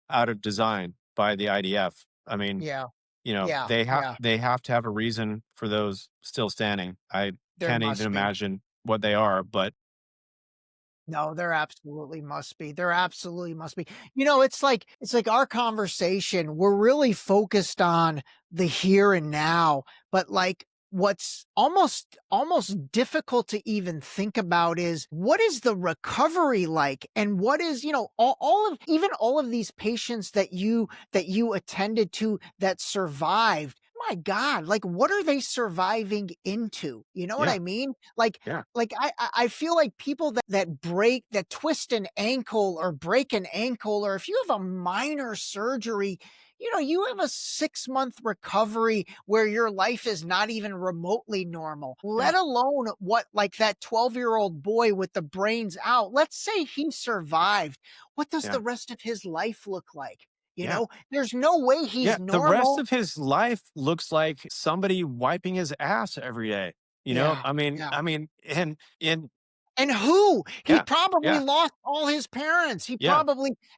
out of design by the IDF. I mean,
Yeah. Yeah.
they have
Yeah.
they have to have a reason for those still standing. I
There
can't even
must be.
imagine what they are, but
No, there absolutely must be. There absolutely must be. It's like our conversation, we're really focused on the here and now, but like what's almost difficult to even think about is what is the recovery like, and what is, all of these patients that you attended to that survived. My God, like what are they surviving into? You know what
yeah,
I mean? Like
yeah,
I feel like people that twist an ankle or break an ankle, or if you have a minor surgery, you have a 6-month recovery where your life is not even remotely normal, let
yeah,
alone what, like that 12-year-old boy with the brains out. Let's say he survived. What does
yeah,
the rest of his life look like?
yeah.
There's no way
Yeah,
he's
the rest
normal.
of his life looks like somebody wiping his ass every day.
Yeah.
I mean,
Yeah.
and
And who? He
yeah,
probably
yeah,
lost all his parents.
yeah,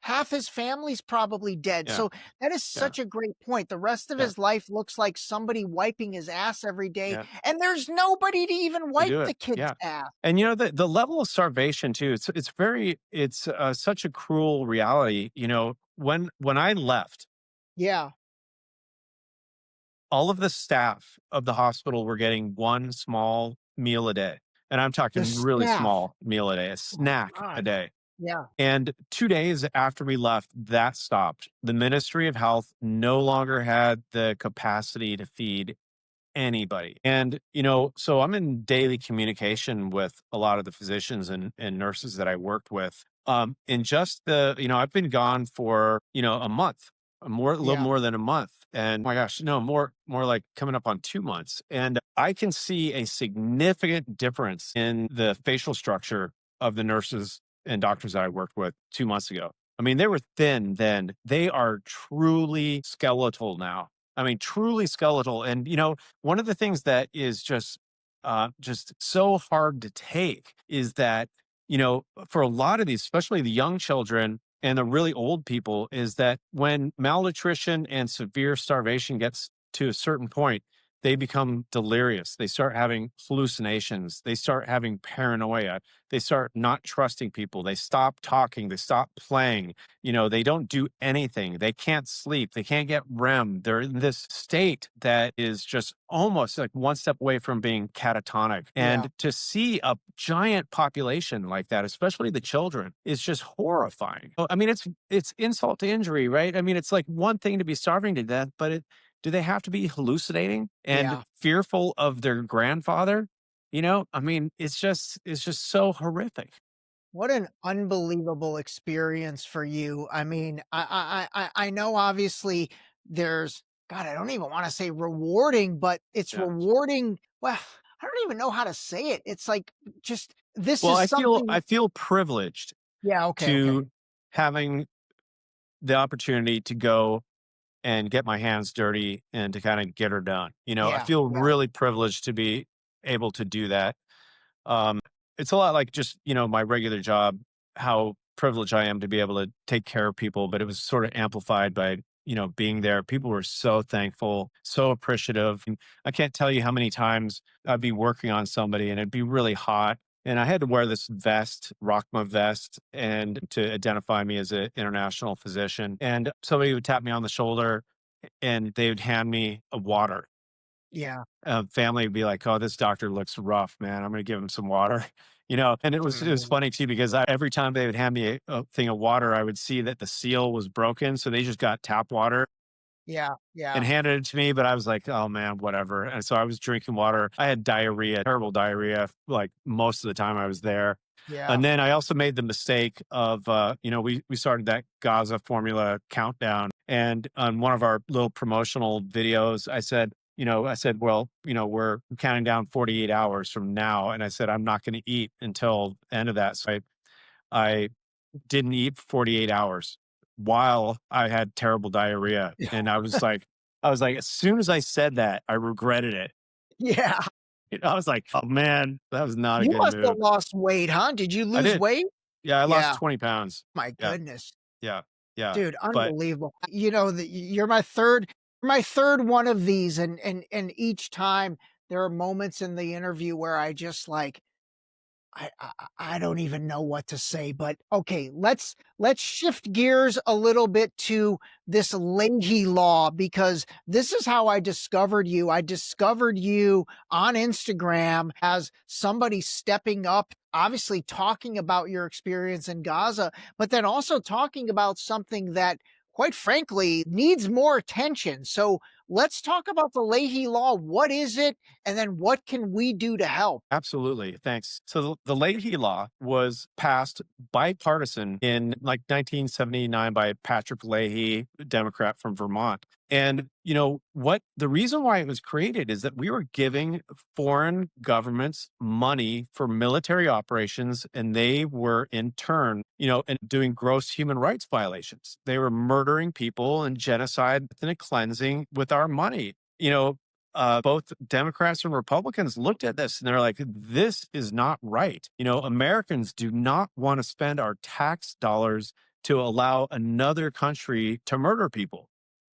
Half his family's probably dead.
yeah,
So that is
yeah,
such a great point. The rest of
yeah,
his life looks like somebody wiping his ass every day,
yeah,
and there's nobody to even
to
wipe
do
the
it.
kid's
Yeah.
ass.
And the level of starvation too, it's such a cruel reality. When I left,
Yeah.
all of the staff of the hospital were getting one small meal a day. And I'm
The
talking really
staff.
small meal a day, a
Oh my
snack a
God.
day.
Yeah.
And 2 days after we left, that stopped. The Ministry of Health no longer had the capacity to feed anybody. And, so I'm in daily communication with a lot of the physicians and nurses that I worked with. In just I've been gone for, a month, a little
Yeah.
more than a month. And my gosh, no, more like coming up on 2 months. And I can see a significant difference in the facial structure of the nurses and doctors that I worked with 2 months ago. I mean, they were thin then. They are truly skeletal now. I mean, truly skeletal. And, one of the things that is just so hard to take is that, for a lot of these, especially the young children and the really old people, is that when malnutrition and severe starvation gets to a certain point, they become delirious. They start having hallucinations. They start having paranoia. They start not trusting people. They stop talking. They stop playing. They don't do anything. They can't sleep. They can't get REM. They're in this state that is just almost like one step away from being catatonic.
Yeah.
And to see a giant population like that, especially the children, is just horrifying. I mean, it's insult to injury, right? I mean, it's like one thing to be starving to death, but do they have to be hallucinating and
Yeah.
fearful of their grandfather? I mean, it's just so horrific.
What an unbelievable experience for you. I mean, I know obviously there's God, I don't even want to say rewarding, but it's
Yeah.
rewarding. Well, I don't even know how to say it. It's like just this
Well,
is
I
something.
feel privileged
Yeah, okay, okay.
to having the opportunity to go and get my hands dirty and to kind of get her done. I
Yeah,
feel
yeah,
really privileged to be able to do that. Um, it's a lot like just, my regular job, how privileged I am to be able to take care of people, but it was sort of amplified by, being there. People were so thankful, so appreciative. And I can't tell you how many times I'd be working on somebody and it'd be really hot. And I had to wear this vest, Rockma vest, and to identify me as an international physician. And somebody would tap me on the shoulder and they would hand me a water.
yeah.
Family would be like, "Oh, this doctor looks rough, man. I'm gonna give him some water." And it was
Mhm.
funny too because every time they would hand me a thing of water, I would see that the seal was broken, so they just got tap water
Yeah,
and
yeah,
handed it to me. But I was like, "Oh man, whatever." And so I was drinking water. I had diarrhea, terrible diarrhea, like most of the time I was there.
yeah,
And then I also made the mistake of, we started that Gaza formula countdown. And on one of our little promotional videos, I said, well, we're counting down 48 hours from now. And I said, I'm not going to eat until the end of that. So I didn't eat for 48 hours while I had terrible diarrhea.
yeah,
And I was like, as soon as I said that, I regretted it.
yeah.
I was like, oh man, that was not a
You
good
must have
move.
lost weight, huh? Did you
I
lose
did.
weight?
Yeah, I lost
Yeah.
20 pounds.
My
Yeah.
goodness.
Yeah, yeah,
Dude,
but
unbelievable. You're my third one of these, and each time there are moments in the interview where I just like I don't even know what to say, but okay, let's shift gears a little bit to this Leahy Law because this is how I discovered you. I discovered you on Instagram as somebody stepping up, obviously talking about your experience in Gaza, but then also talking about something that quite frankly needs more attention. So let's talk about the Leahy Law. What is it? And then what can we do to help?
absolutely. Thanks. So the Leahy Law was passed bipartisan in like 1979 by Patrick Leahy, a Democrat from Vermont. And what the reason why it was created is that we were giving foreign governments money for military operations, and they were in turn, and doing gross human rights violations. They were murdering people and genocide, ethnic cleansing with our money. Both Democrats and Republicans looked at this and they're like, this is not right. Americans do not want to spend our tax dollars to allow another country to murder people,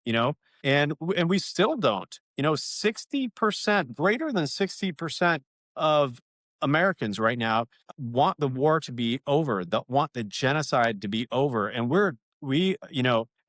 you know, and we still don't. 60%, greater than 60% of Americans right now want the war to be over, that want the genocide to be over. And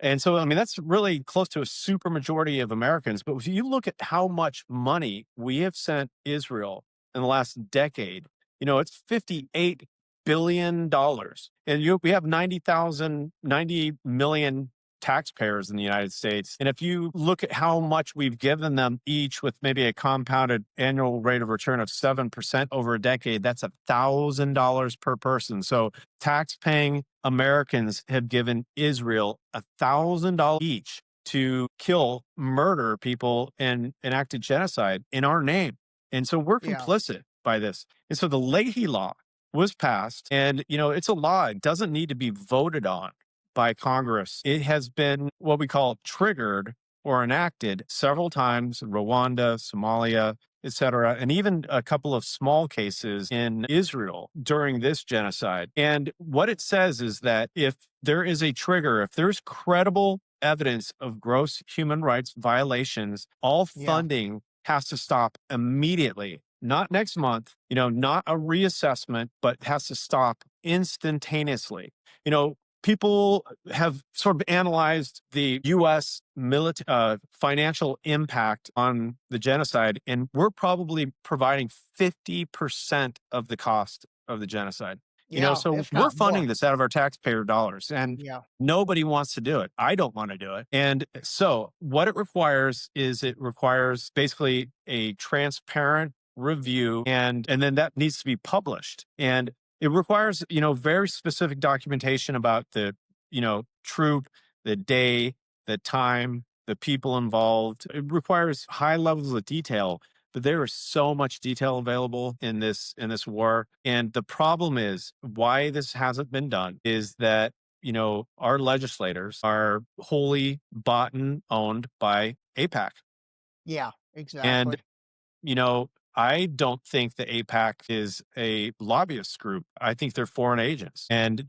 and so, I mean, that's really close to a super majority of Americans. But if you look at how much money we have sent Israel in the last decade, it's $58 billion. And we have 90 million taxpayers in the United States. And if you look at how much we've given them each with maybe a compounded annual rate of return of 7% over a decade, that's $1,000 per person. So tax-paying Americans have given Israel $1,000 each to kill, murder people, and enacted genocide in our name. And so we're
Yeah.
complicit by this. And so the Leahy Law was passed, and it's a law. It doesn't need to be voted on by Congress. It has been what we call triggered or enacted several times, Rwanda, Somalia, etc., and even a couple of small cases in Israel during this genocide. And what it says is that if there is a trigger, if there's credible evidence of gross human rights violations, all
Yeah.
funding has to stop immediately. Not next month, not a reassessment, but has to stop instantaneously. People have sort of analyzed the U.S. Financial impact on the genocide, and we're probably providing 50% of the cost of the genocide.
Yeah,
So
if
we're
not
funding
more.
this out of our taxpayer dollars, and
Yeah.
nobody wants to do it. I don't want to do it. And so what it requires basically a transparent review, and then that needs to be published. And it requires, very specific documentation about the, troop, the day, the time, the people involved. It requires high levels of detail, but there is so much detail available in this war. And the problem is why this hasn't been done is that, our legislators are wholly bought and owned by APAC.
Yeah,
And,
exactly.
you know, I don't think the APAC is a lobbyist group. I think they're foreign agents. And,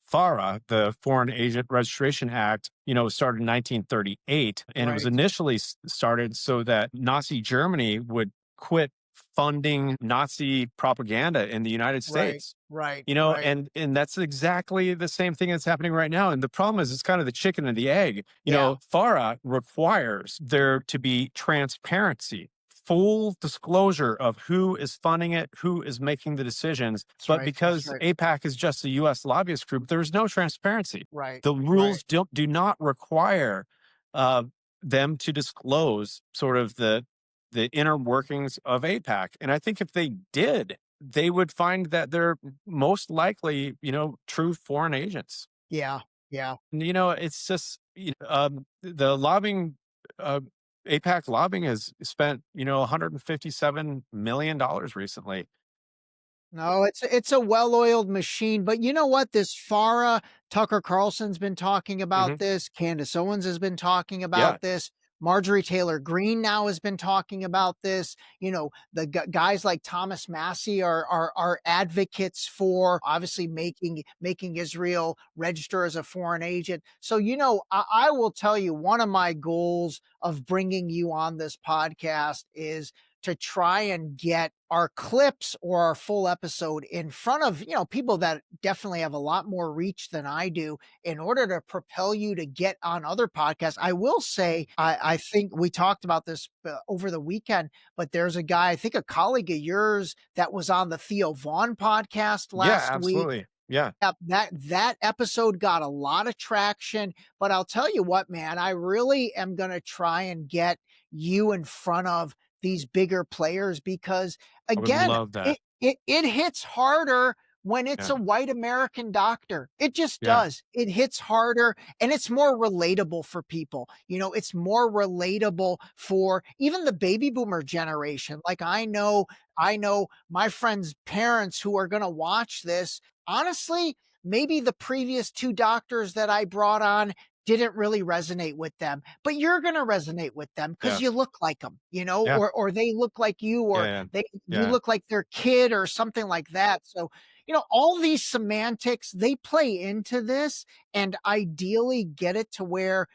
FARA, the Foreign Agent Registration Act, started in 1938. And it was
Right.
initially started so that Nazi Germany would quit funding Nazi propaganda in the United
Right.
States.
Right. Right.
And that's exactly the same thing that's happening right now. And the problem is, it's kind of the chicken and the egg.
Yeah.
FARA requires there to be transparency, full disclosure of who is funding it, who is making the decisions.
That's
But
right. That's
because
right.
APAC is just a U.S. lobbyist group, there's no transparency.
Right.
The
Right.
rules do not require uh, them to disclose sort of the inner workings of APAC. And I think if they did, they would find that they're most likely, true foreign agents.
Yeah. Yeah.
And, it's just, the lobbying, uh, APAC lobbying has spent, $157 million recently.
No, it's a well-oiled machine, but you know what? This Farah, Tucker Carlson's been talking about
Hmm.
this, Candace Owens has been talking
Yeah.
about this, Marjorie Taylor Greene now has been talking about this. The guys like Thomas Massey are advocates for obviously making Israel register as a foreign agent. So, I will tell you, one of my goals of bringing you on this podcast is to try and get our clips or our full episode in front of, people that definitely have a lot more reach than I do in order to propel you to get on other podcasts. I will say, I think we talked about this over the weekend, but there's a guy, I think a colleague of yours that was on the Theo Vaughn podcast
Yeah,
last week.
absolutely. Yeah.
Yep, that episode got a lot of traction, but I'll tell you what, man, I really am going to try and get you in front of these bigger players because
I would
again,
love that.
it hits harder when it's
Yeah.
a white American doctor. It just
Yeah.
does. It hits harder and it's more relatable for people. It's more relatable for even the baby boomer generation. Like I know my friends' parents who are going to watch this. Honestly, maybe the previous two doctors that I brought on didn't really resonate with them, but you're going to resonate with them because
Yeah.
you look like them,
Yeah.
or they look like you, or
Yeah.
you
Yeah.
look like their kid or something like that. So, all these semantics, they play into this and ideally get it to where,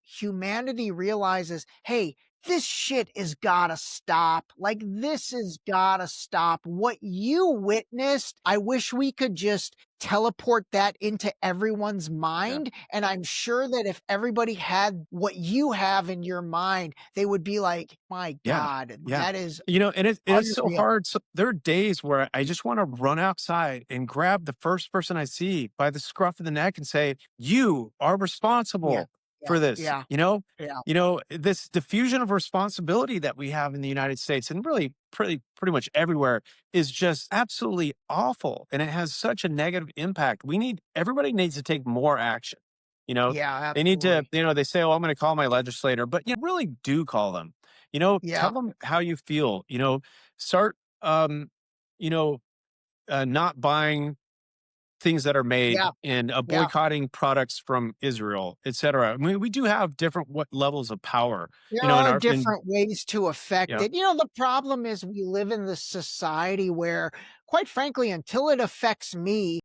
humanity realizes, hey, this shit is gotta stop. Like, this is gotta stop. What you witnessed, I wish we could just teleport that into everyone's
Yeah.
mind. And I'm sure that if everybody had what you have in your mind, they would be like, my
Yeah.
God,
Yeah.
that is
And it's so
unreal.
hard. So there are days where I just want to run outside and grab the first person I see by the scruff of the neck and say, "You are
Yeah.
responsible
Yeah.
for this."
Yeah. Yeah.
This diffusion of responsibility that we have in the United States and really pretty much everywhere is just absolutely awful, and it has such a negative impact. Everybody needs to take more action.
Yeah.
They need to,
Absolutely.
they say, "Oh, I'm going to call my legislator," but really do call them.
Yeah.
Tell them how you feel. Start, um, you know, not buying things that are made
Yeah.
and
Yeah.
boycotting products from Israel, et cetera. I mean, we do have different levels of power,
There
in
are
our, in,
different ways to affect
yeah,
it. The problem is we live in this society where, quite frankly, until it affects me,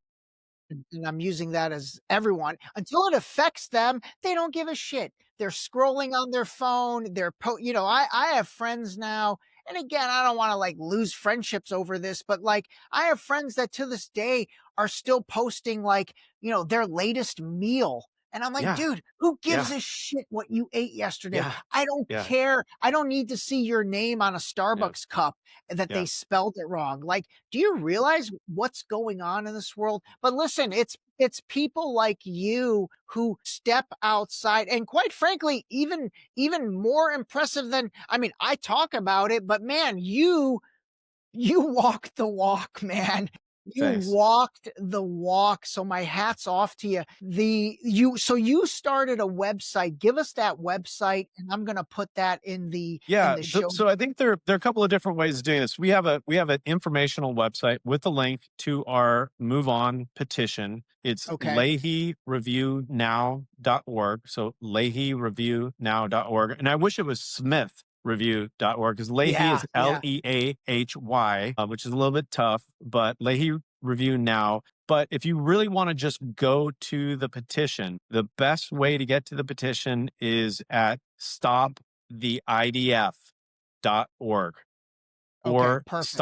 and I'm using that as everyone, until it affects them, they don't give a shit. They're scrolling on their phone. I have friends now. And again, I don't want to like lose friendships over this, but like I have friends that to this day are still posting like, their latest meal. And I'm like,
yeah,
dude, who gives
yeah,
a shit what you ate yesterday?
yeah,
I don't
yeah,
care. I don't need to see your name on a
yeah,
Starbucks cup that
yeah.
they spelled it wrong. Like, do you realize what's going on in this world? But listen, it's people like you who step outside and quite frankly, even more impressive than I mean, I talk about it, but man, you walked the walk, man. You
Thanks.
walked the walk, so my hat's off to you. So you started a website. Give us that website, and I'm gonna put that in
Yeah.
the show.
So I think there are a couple of different ways of doing this. We have an informational website with a link to our Move On petition. It's
Okay.
LeahyReviewNow.org. So LeahyReviewNow.org. And I wish it was SmithReview.org because Leahy
Yeah,
is
yeah.
Leahy, which is a little bit tough, but Leahy Review Now. But if you really want to just go to the petition, the best way to get to the petition is at stoptheidf.org
Okay,
or
perfect.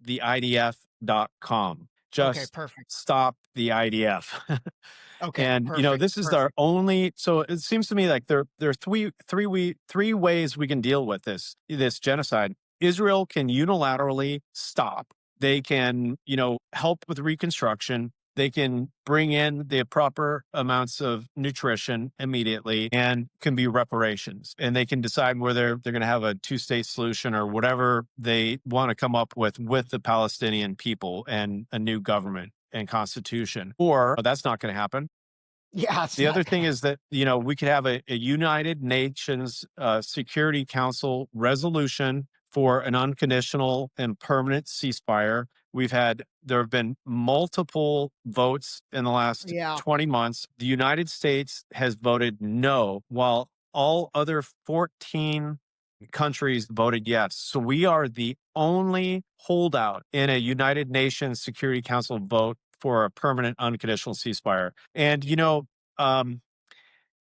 stoptheidf.com.
Okay,
Just
perfect.
stop the IDF.
Okay,
And
perfect,
this is our
perfect.
only. So it seems to me like there are three ways we can deal with this genocide. Israel can unilaterally stop. They can help with reconstruction. They can bring in the proper amounts of nutrition immediately and can be reparations. And they can decide whether they're going to have a two-state solution or whatever they want to come up with the Palestinian people and a new government and constitution. Or that's not going to happen.
Yeah, it's
The other
not
thing
gonna.
is that, we could have a United Nations Security Council resolution for an unconditional and permanent ceasefire. There have been multiple votes in the last
Yeah,
20 months. The United States has voted no, while all other 14 countries voted yes. So we are the only holdout in a United Nations Security Council vote for a permanent unconditional ceasefire. And um,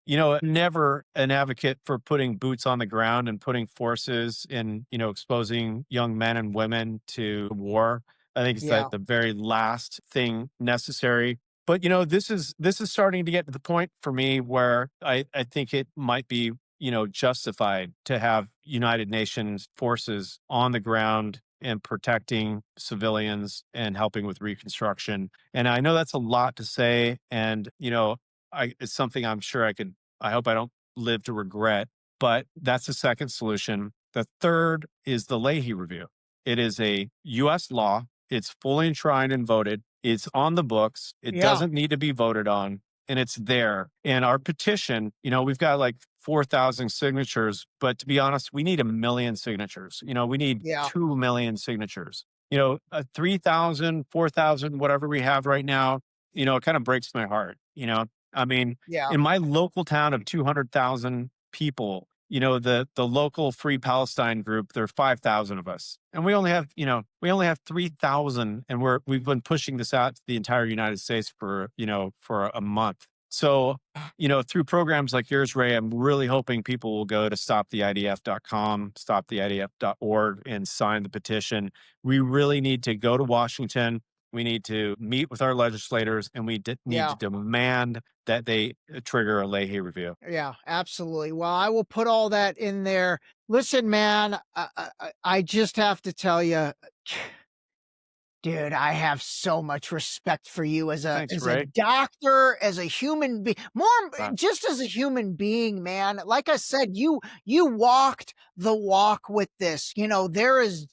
never an advocate for putting boots on the ground and putting forces in, exposing young men and women to war. I think it's
yeah,
like the very last thing necessary. But this is starting to get to the point for me where I think it might be justified to have United Nations forces on the ground and protecting civilians and helping with reconstruction. And I know that's a lot to say, and it's something I'm sure I hope I don't live to regret, but that's the second solution. The third is the Leahy Review. It is a US law. It's fully enshrined and voted. It's on the books. It
yeah,
doesn't need to be voted on, and it's there. And our petition, we've got like 4,000 signatures, but to be honest, we need 1 million signatures. We need
yeah,
2 million signatures. 3,000, 4,000, whatever we have right now, it kind of breaks my heart. I mean,
yeah,
in my local town of 200,000 people, the local Free Palestine group, there are 5,000 of us. And we only have 3,000, and we've been pushing this out to the entire United States for a month. So, through programs like yours, Ray, I'm really hoping people will go to stoptheidf.com, stoptheidf.org, and sign the petition. We really need to go to Washington. We need to meet with our legislators, and we need to
yeah.
demand that they trigger a Leahy review.
Yeah, absolutely. Well, I will put all that in there. Listen, man, I just have to tell you, dude, I have so much respect for you
Thanks,
as a
Ray.
doctor, as a human being,
Uh,
just as a human being, man. Like I said, you walked the walk with this. There's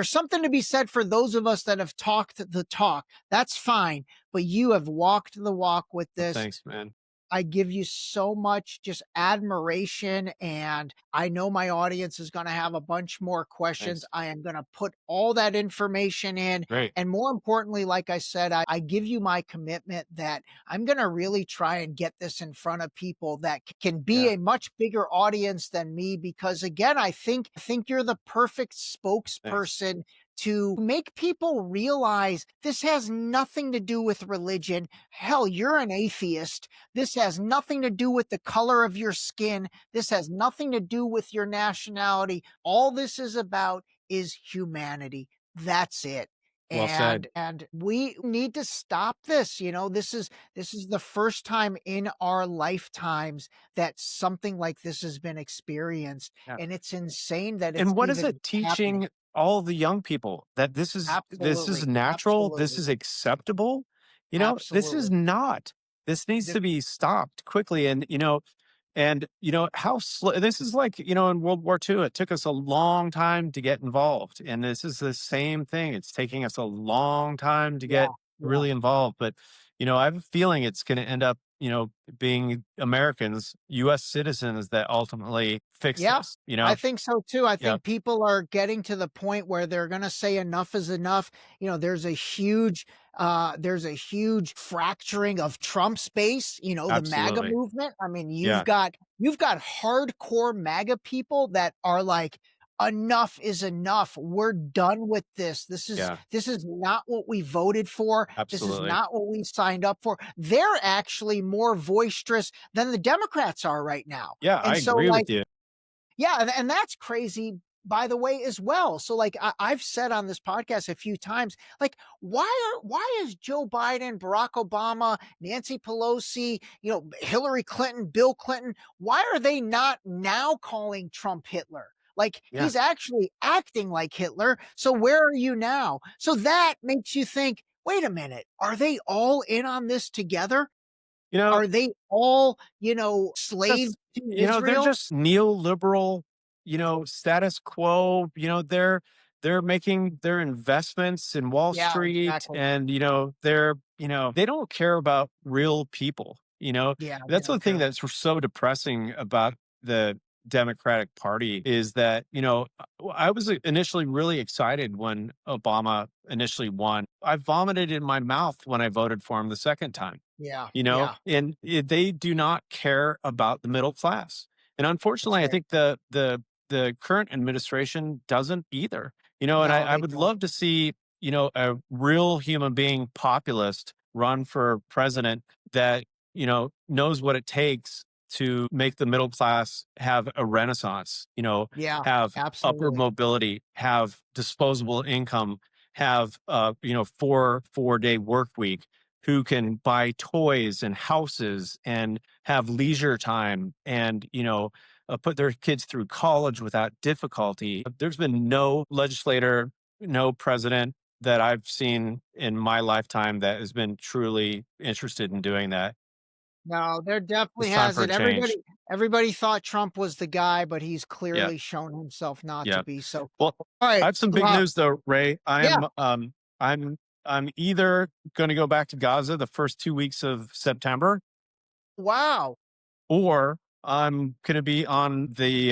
something to be said for those of us that have talked the talk. That's fine, but you have walked the walk with this.
Thanks, man.
I give you so much just admiration, and I know my audience is going to have a bunch more questions.
Thanks.
I am going to put all that information in.
Great.
And more importantly, like I said, I give you my commitment that I'm going to really try and get this in front of people that can be
Yeah.
a much bigger audience than me, because again, I think you're the perfect
Thanks.
spokesperson to make people realize this has nothing to do with religion. Hell, you're an atheist. This has nothing to do with the color of your skin. This has nothing to do with your nationality. All this is about is humanity. That's it.
Well said.
And we need to stop this. This is the first time in our lifetimes that something like this has been experienced.
Yeah.
And it's insane that it's
And what is
even
it
happening.
teaching all the young people that this is
Absolutely.
natural, this
Absolutely.
is acceptable? This is
Absolutely.
not. This needs
The
to be stopped quickly. And how slow this is, like, in World War II, it took us a long time to get involved. And this is the same thing. It's taking us a long time to
Yeah,
get
yeah.
really involved. But, I have a feeling it's going to end up, being Americans, US citizens that ultimately fix
Yeah,
this,
I think so too. I
Yeah.
think people are getting to the point where they're gonna say enough is enough. There's a huge fracturing of Trump's base, the MAGA
Absolutely.
movement. I mean, you've
Yeah.
got you've got hardcore MAGA people that are like, enough is enough. We're done with this. This is
Yeah.
this is not what we voted for. This is
Absolutely.
not what we signed up for. They're actually more boisterous than the Democrats are right now.
Yeah, I
And so
agree
like
with you.
yeah, and that's crazy, by the way, as well. So, like, I've said on this podcast a few times, like, why is Joe Biden, Barack Obama, Nancy Pelosi, Hillary Clinton, Bill Clinton, why are they not now calling Trump Hitler? Like,
Yeah.
he's actually acting like Hitler. So where are you now? So that makes you think, wait a minute, are they all in on this together?
You know,
Are they all, slaves
just
to
they're
Israel?
just neoliberal, status quo. They're making their investments in Wall
Yeah,
Street,
exactly.
and they don't care about real people.
Yeah, they
That's the
don't
thing
care.
that's so depressing about the Democratic Party, is that, I was initially really excited when Obama initially won. I vomited in my mouth when I voted for him the second time.
Yeah, yeah,
They do not care about the middle class. And
that's
unfortunately, I
right.
think the current administration doesn't either. And
No,
I
they
would
don't.
love to see, a real human being populist run for president that, knows what it takes to make the middle class have a renaissance,
Yeah,
have upward
absolutely.
mobility, have disposable income, have, 4 day work week, who can buy toys and houses and have leisure time, and put their kids through college without difficulty. There's been no legislator, no president that I've seen in my lifetime that has been truly interested in doing that.
No, there definitely
It's time for a
hasn't. Everybody
change.
everybody thought Trump was the guy, but he's
Yeah.
clearly shown himself not to
Yeah.
be. So,
Well,
all
I
right.
have some big news though, Ray.
Yeah.
I'm either going to go back to Gaza the first 2 weeks of September,
Wow.
or I'm going to be on the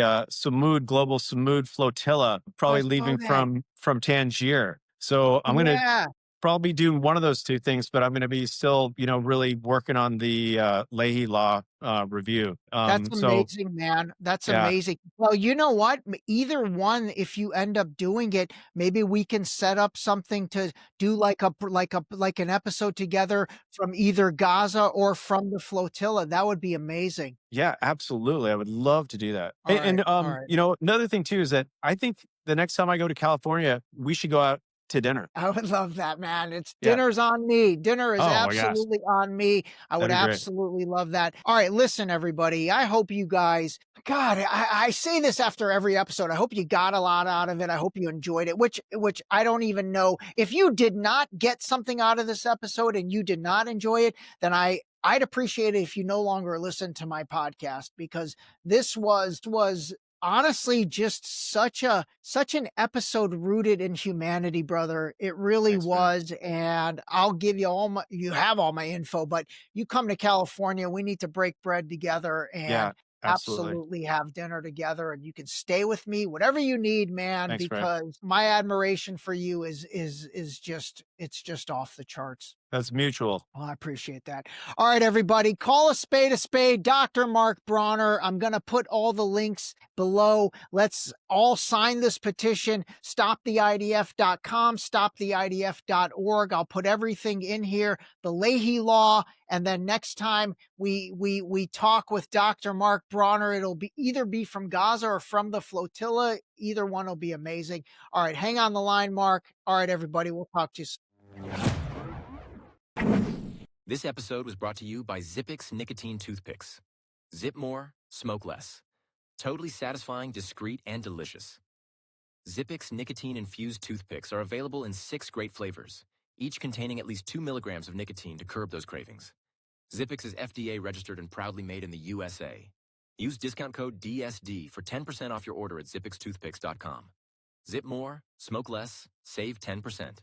Global Samud flotilla,
Oh, I
probably
saw
leaving
that.
from Tangier. So I'm going to
Yeah.
probably do one of those two things, but I'm going to be still, really working on the Leahy Law review.
That's
So
amazing, man. That's
yeah,
amazing. Well, you know what? Either one, if you end up doing it, maybe we can set up something to do like an episode together from either Gaza or from the flotilla. That would be amazing.
yeah, absolutely. I would love to do that.
All right. All right.
Another thing too is that I think the next time I go to California, we should go out to dinner.
I would love that, man. It's
Yeah.
dinner's on me. Dinner is
Oh my gosh,
absolutely on me. I would
that'd be great.
absolutely love that. All right, listen, everybody. I hope you guys, God, I say this after every episode. I hope you got a lot out of it. I hope you enjoyed it, which I don't even know. If you did not get something out of this episode and you did not enjoy it, then I'd appreciate it if you no longer listen to my podcast, because this was honestly just such an episode rooted in humanity, brother. It really
Thanks, man.
was, and I'll give you you have all my info, but you come to California, we need to break bread together
Yeah,
and
absolutely.
absolutely have dinner together, and you can stay with me, whatever you need, man,
Thanks, man.
because my admiration for you is just it's just off the charts.
That's mutual.
Well, I appreciate that. All right, everybody, call a spade, Dr. Mark Brauner. I'm going to put all the links below. Let's all sign this petition, stoptheidf.com, stoptheidf.org. I'll put everything in here, the Leahy Law, and then next time we talk with Dr. Mark Brauner, it'll be either be from Gaza or from the flotilla. Either one will be amazing. All right, hang on the line, Mark. All right, everybody, we'll talk to you soon.
This episode was brought to you by Zippix Nicotine Toothpicks. Zip more, smoke less. Totally satisfying, discreet, and delicious. Zippix nicotine-infused toothpicks are available in 6 great flavors, each containing at least 2 milligrams of nicotine to curb those cravings. Zippix is FDA registered and proudly made in the USA. Use discount code DSD for 10% off your order at zippixtoothpicks.com. Zip more, smoke less, save 10%.